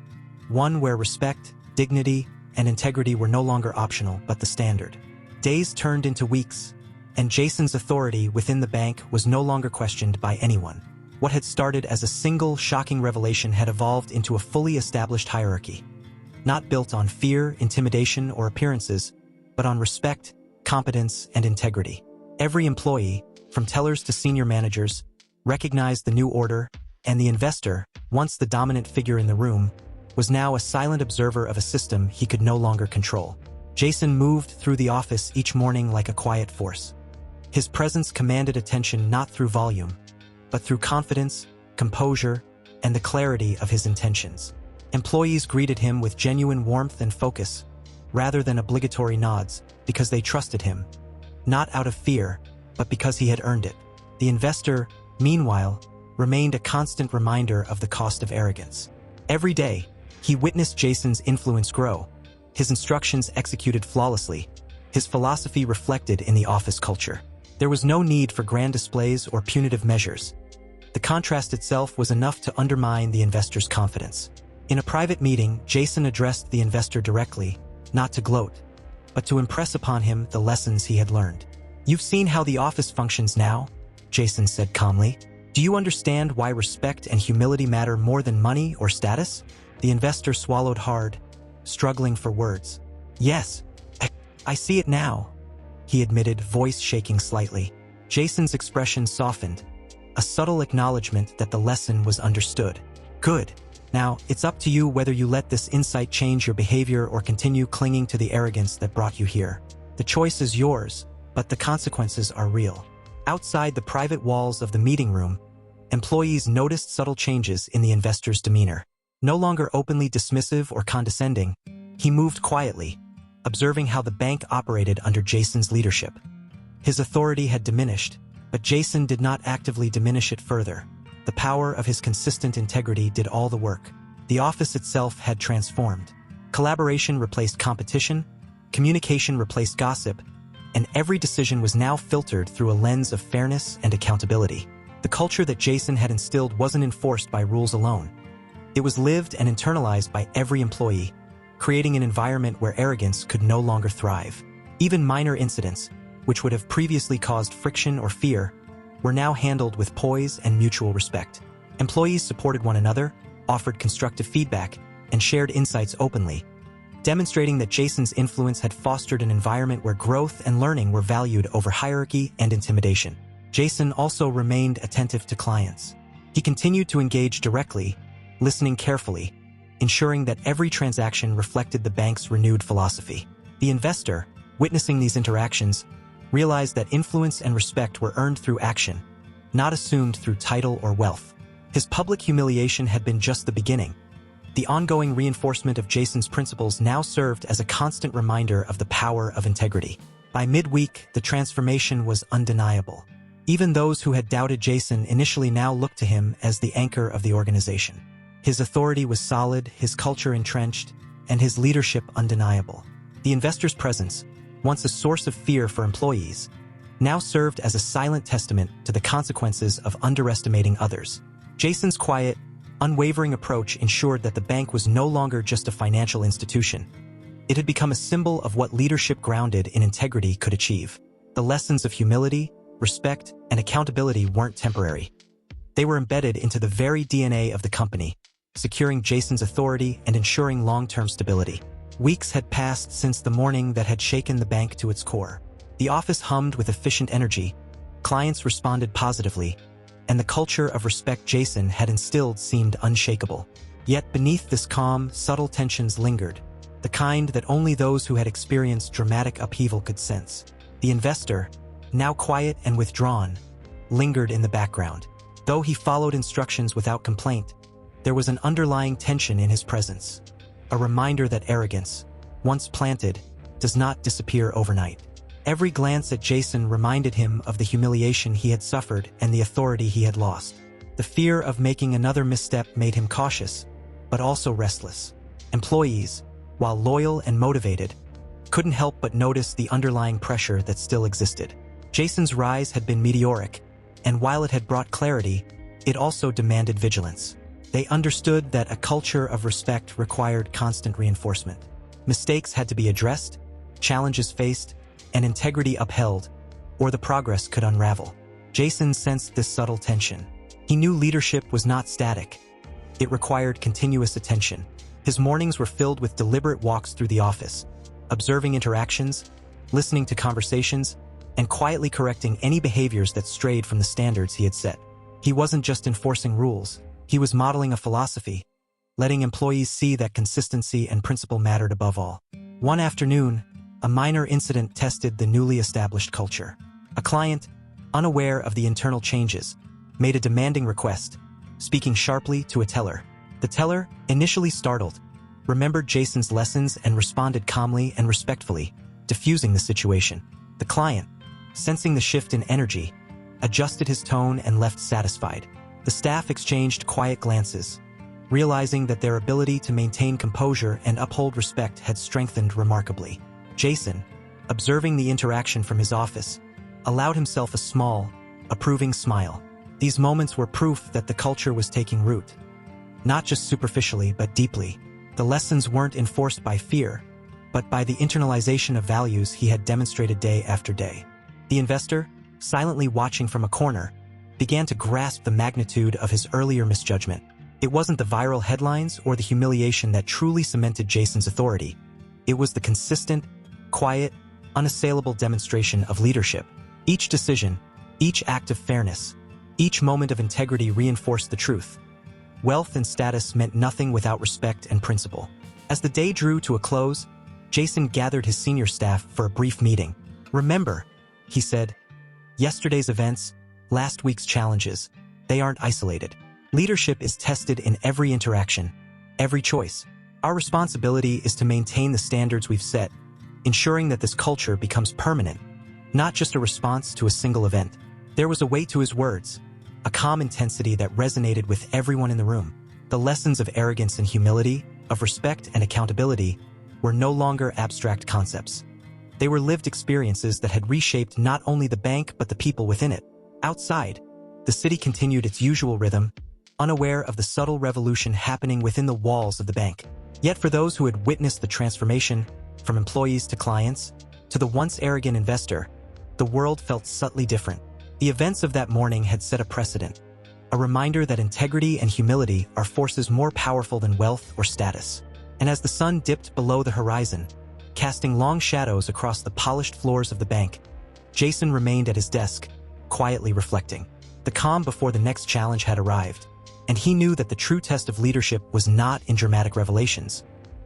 one where respect, dignity, and integrity were no longer optional but the standard. Days turned into weeks, and Jason's authority within the bank was no longer questioned by anyone. What had started as a single, shocking revelation had evolved into a fully established hierarchy, not built on fear, intimidation, or appearances, but on respect, competence, and integrity. Every employee, from tellers to senior managers, recognized the new order, and the investor, once the dominant figure in the room, was now a silent observer of a system he could no longer control. Jason moved through the office each morning like a quiet force. His presence commanded attention not through volume, but through confidence, composure, and the clarity of his intentions. Employees greeted him with genuine warmth and focus, rather than obligatory nods, because they trusted him, not out of fear, but because he had earned it. The investor, meanwhile, remained a constant reminder of the cost of arrogance. Every day, he witnessed Jason's influence grow, his instructions executed flawlessly, his philosophy reflected in the office culture. There was no need for grand displays or punitive measures. The contrast itself was enough to undermine the investor's confidence. In a private meeting, Jason addressed the investor directly, not to gloat, but to impress upon him the lessons he had learned. "You've seen how the office functions now," Jason said calmly. "Do you understand why respect and humility matter more than money or status?" The investor swallowed hard, struggling for words. "Yes, I see it now," he admitted, voice shaking slightly. Jason's expression softened, a subtle acknowledgement that the lesson was understood. "Good. Now, it's up to you whether you let this insight change your behavior or continue clinging to the arrogance that brought you here. The choice is yours, but the consequences are real." Outside the private walls of the meeting room, employees noticed subtle changes in the investor's demeanor. No longer openly dismissive or condescending, he moved quietly, observing how the bank operated under Jason's leadership. His authority had diminished, but Jason did not actively diminish it further. The power of his consistent integrity did all the work. The office itself had transformed. Collaboration replaced competition, communication replaced gossip, and every decision was now filtered through a lens of fairness and accountability. The culture that Jason had instilled wasn't enforced by rules alone. It was lived and internalized by every employee, creating an environment where arrogance could no longer thrive. Even minor incidents, which would have previously caused friction or fear, were now handled with poise and mutual respect. Employees supported one another, offered constructive feedback, and shared insights openly, demonstrating that Jason's influence had fostered an environment where growth and learning were valued over hierarchy and intimidation. Jason also remained attentive to clients. He continued to engage directly, listening carefully, ensuring that every transaction reflected the bank's renewed philosophy. The investor, witnessing these interactions, realized that influence and respect were earned through action, not assumed through title or wealth. His public humiliation had been just the beginning. The ongoing reinforcement of Jason's principles now served as a constant reminder of the power of integrity. By midweek, the transformation was undeniable. Even those who had doubted Jason initially now looked to him as the anchor of the organization. His authority was solid, his culture entrenched, and his leadership undeniable. The investor's presence, once a source of fear for employees, now served as a silent testament to the consequences of underestimating others. Jason's quiet, unwavering approach ensured that the bank was no longer just a financial institution. It had become a symbol of what leadership grounded in integrity could achieve. The lessons of humility, respect, and accountability weren't temporary. They were embedded into the very DNA of the company, securing Jason's authority and ensuring long-term stability. Weeks had passed since the morning that had shaken the bank to its core. The office hummed with efficient energy, clients responded positively, and the culture of respect Jason had instilled seemed unshakable. Yet beneath this calm, subtle tensions lingered, the kind that only those who had experienced dramatic upheaval could sense. The investor, now quiet and withdrawn, lingered in the background. Though he followed instructions without complaint, there was an underlying tension in his presence, a reminder that arrogance, once planted, does not disappear overnight. Every glance at Jason reminded him of the humiliation he had suffered and the authority he had lost. The fear of making another misstep made him cautious, but also restless. Employees, while loyal and motivated, couldn't help but notice the underlying pressure that still existed. Jason's rise had been meteoric, and while it had brought clarity, it also demanded vigilance. They understood that a culture of respect required constant reinforcement. Mistakes had to be addressed, challenges faced, and integrity upheld, or the progress could unravel. Jason sensed this subtle tension. He knew leadership was not static. It required continuous attention. His mornings were filled with deliberate walks through the office, observing interactions, listening to conversations, and quietly correcting any behaviors that strayed from the standards he had set. He wasn't just enforcing rules, he was modeling a philosophy, letting employees see that consistency and principle mattered above all. One afternoon, a minor incident tested the newly established culture. A client, unaware of the internal changes, made a demanding request, speaking sharply to a teller. The teller, initially startled, remembered Jason's lessons and responded calmly and respectfully, diffusing the situation. The client, sensing the shift in energy, adjusted his tone and left satisfied. The staff exchanged quiet glances, realizing that their ability to maintain composure and uphold respect had strengthened remarkably. Jason, observing the interaction from his office, allowed himself a small, approving smile. These moments were proof that the culture was taking root. Not just superficially, but deeply. The lessons weren't enforced by fear, but by the internalization of values he had demonstrated day after day. The investor, silently watching from a corner, began to grasp the magnitude of his earlier misjudgment. It wasn't the viral headlines or the humiliation that truly cemented Jason's authority. It was the consistent, quiet, unassailable demonstration of leadership. Each decision, each act of fairness, each moment of integrity reinforced the truth. Wealth and status meant nothing without respect and principle. As the day drew to a close, Jason gathered his senior staff for a brief meeting. "Remember," he said, "yesterday's events, last week's challenges, they aren't isolated. Leadership is tested in every interaction, every choice. Our responsibility is to maintain the standards we've set, ensuring that this culture becomes permanent, not just a response to a single event." There was a weight to his words, a calm intensity that resonated with everyone in the room. The lessons of arrogance and humility, of respect and accountability, were no longer abstract concepts. They were lived experiences that had reshaped not only the bank but the people within it. Outside, the city continued its usual rhythm, unaware of the subtle revolution happening within the walls of the bank. Yet for those who had witnessed the transformation, from employees to clients, to the once arrogant investor, the world felt subtly different. The events of that morning had set a precedent, a reminder that integrity and humility are forces more powerful than wealth or status. And as the sun dipped below the horizon, casting long shadows across the polished floors of the bank, Jason remained at his desk, quietly reflecting. The calm before the next challenge had arrived, and he knew that the true test of leadership was not in dramatic revelations,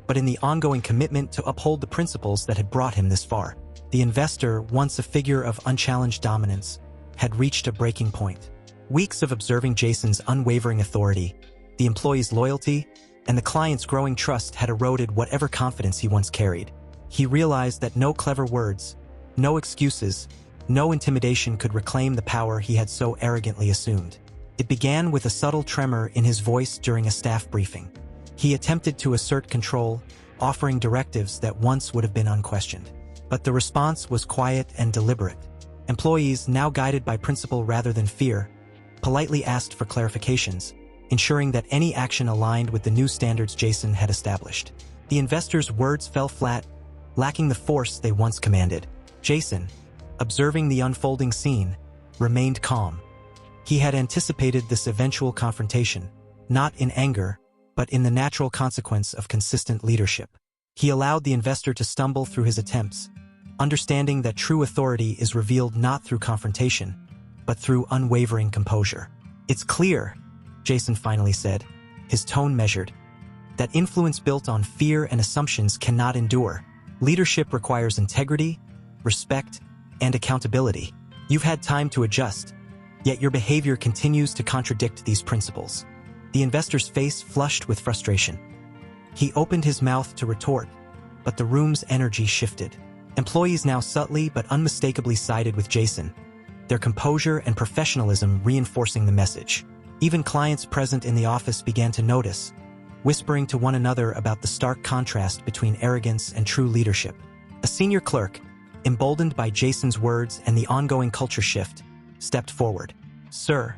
but in the ongoing commitment to uphold the principles that had brought him this far. The investor, once a figure of unchallenged dominance, had reached a breaking point. Weeks of observing Jason's unwavering authority, the employees' loyalty, and the client's growing trust had eroded whatever confidence he once carried. He realized that no clever words, no excuses, no intimidation could reclaim the power he had so arrogantly assumed. It began with a subtle tremor in his voice during a staff briefing. He attempted to assert control, offering directives that once would have been unquestioned. But the response was quiet and deliberate. Employees, now guided by principle rather than fear, politely asked for clarifications, ensuring that any action aligned with the new standards Jason had established. The investors' words fell flat, lacking the force they once commanded. Jason, observing the unfolding scene, remained calm. He had anticipated this eventual confrontation, not in anger, but in the natural consequence of consistent leadership. He allowed the investor to stumble through his attempts, understanding that true authority is revealed not through confrontation, but through unwavering composure. "It's clear," Jason finally said, his tone measured. that influence built on fear and assumptions cannot endure. Leadership requires integrity, respect, and accountability. You've had time to adjust, yet your behavior continues to contradict these principles. The investor's face flushed with frustration. He opened his mouth to retort, but the room's energy shifted. Employees now subtly but unmistakably sided with Jason, their composure and professionalism reinforcing the message. Even clients present in the office began to notice, whispering to one another about the stark contrast between arrogance and true leadership. A senior clerk, emboldened by Jason's words and the ongoing culture shift, stepped forward. "Sir,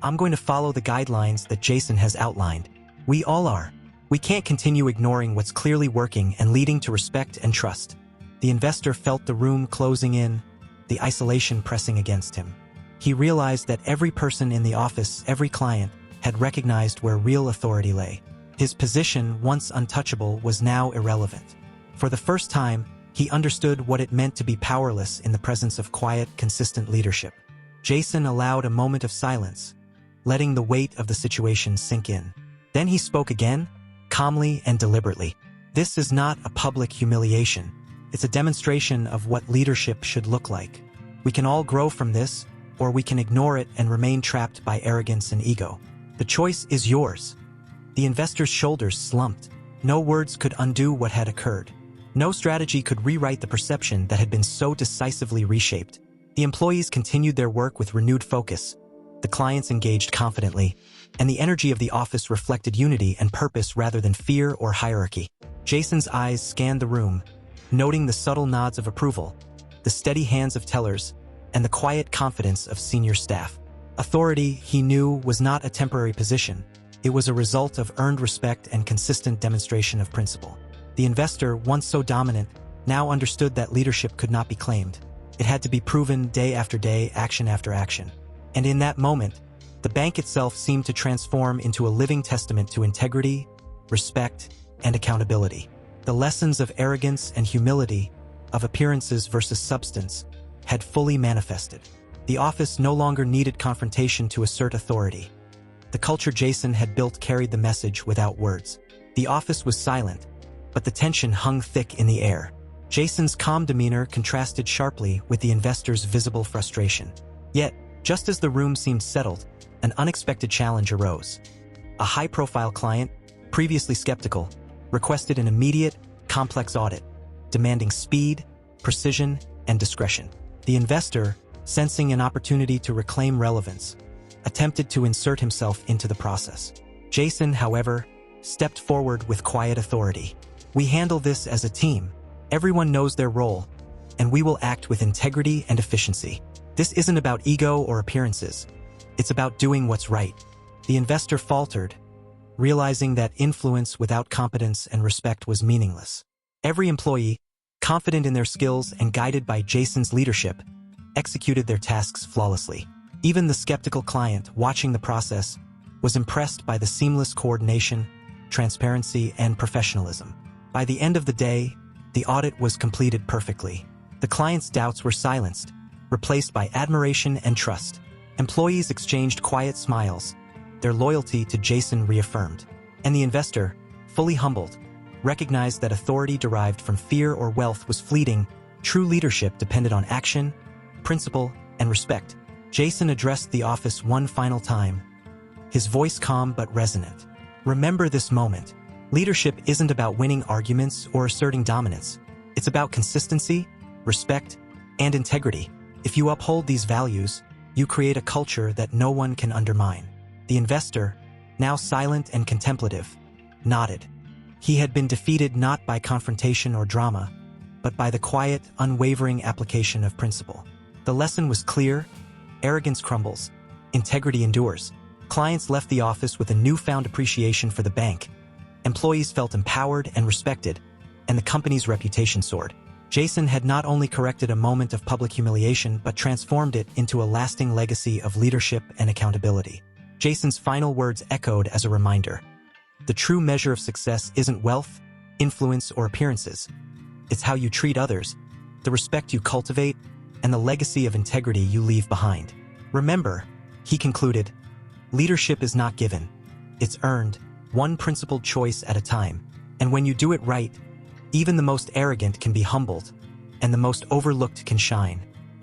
I'm going to follow the guidelines that Jason has outlined. We all are. We can't continue ignoring what's clearly working and leading to respect and trust." The investor felt the room closing in, the isolation pressing against him. He realized that every person in the office, every client, had recognized where real authority lay. His position, once untouchable, was now irrelevant. For the first time, he understood what it meant to be powerless in the presence of quiet, consistent leadership. Jason allowed a moment of silence, letting the weight of the situation sink in. Then he spoke again, calmly and deliberately. "This is not a public humiliation. It's a demonstration of what leadership should look like. We can all grow from this, or we can ignore it and remain trapped by arrogance and ego. The choice is yours." The investor's shoulders slumped. No words could undo what had occurred. No strategy could rewrite the perception that had been so decisively reshaped. The employees continued their work with renewed focus. The clients engaged confidently, and the energy of the office reflected unity and purpose rather than fear or hierarchy. Jason's eyes scanned the room, noting the subtle nods of approval, the steady hands of tellers, and the quiet confidence of senior staff. Authority, he knew, was not a temporary position. It was a result of earned respect and consistent demonstration of principle. The investor, once so dominant, now understood that leadership could not be claimed. It had to be proven day after day, action after action. And in that moment, the bank itself seemed to transform into a living testament to integrity, respect, and accountability. The lessons of arrogance and humility, of appearances versus substance, had fully manifested. The office no longer needed confrontation to assert authority. The culture Jason had built carried the message without words. The office was silent, but the tension hung thick in the air. Jason's calm demeanor contrasted sharply with the investor's visible frustration. Yet, just as the room seemed settled, an unexpected challenge arose. A high-profile client, previously skeptical, requested an immediate, complex audit, demanding speed, precision, and discretion. The investor, sensing an opportunity to reclaim relevance, attempted to insert himself into the process. Jason, however, stepped forward with quiet authority. "We handle this as a team. Everyone knows their role, and we will act with integrity and efficiency. This isn't about ego or appearances. It's about doing what's right." The investor faltered, realizing that influence without competence and respect was meaningless. Every employee, confident in their skills and guided by Jason's leadership, executed their tasks flawlessly. Even the skeptical client, watching the process, was impressed by the seamless coordination, transparency, and professionalism. By the end of the day, the audit was completed perfectly. The client's doubts were silenced, replaced by admiration and trust. Employees exchanged quiet smiles, their loyalty to Jason reaffirmed. And the investor, fully humbled, recognized that authority derived from fear or wealth was fleeting. True leadership depended on action, principle, and respect. Jason addressed the office one final time, his voice calm but resonant. "Remember this moment. Leadership isn't about winning arguments or asserting dominance. It's about consistency, respect, and integrity. If you uphold these values, you create a culture that no one can undermine." The investor, now silent and contemplative, nodded. He had been defeated not by confrontation or drama, but by the quiet, unwavering application of principle. The lesson was clear: arrogance crumbles, integrity endures. Clients left the office with a newfound appreciation for the bank. Employees felt empowered and respected, and the company's reputation soared. Jason had not only corrected a moment of public humiliation, but transformed it into a lasting legacy of leadership and accountability. Jason's final words echoed as a reminder. The true measure of success isn't wealth, influence, or appearances. It's how you treat others, the respect you cultivate, and the legacy of integrity you leave behind. Remember, he concluded, leadership is not given, it's earned, one principled choice at a time. And when you do it right, even the most arrogant can be humbled, and the most overlooked can shine.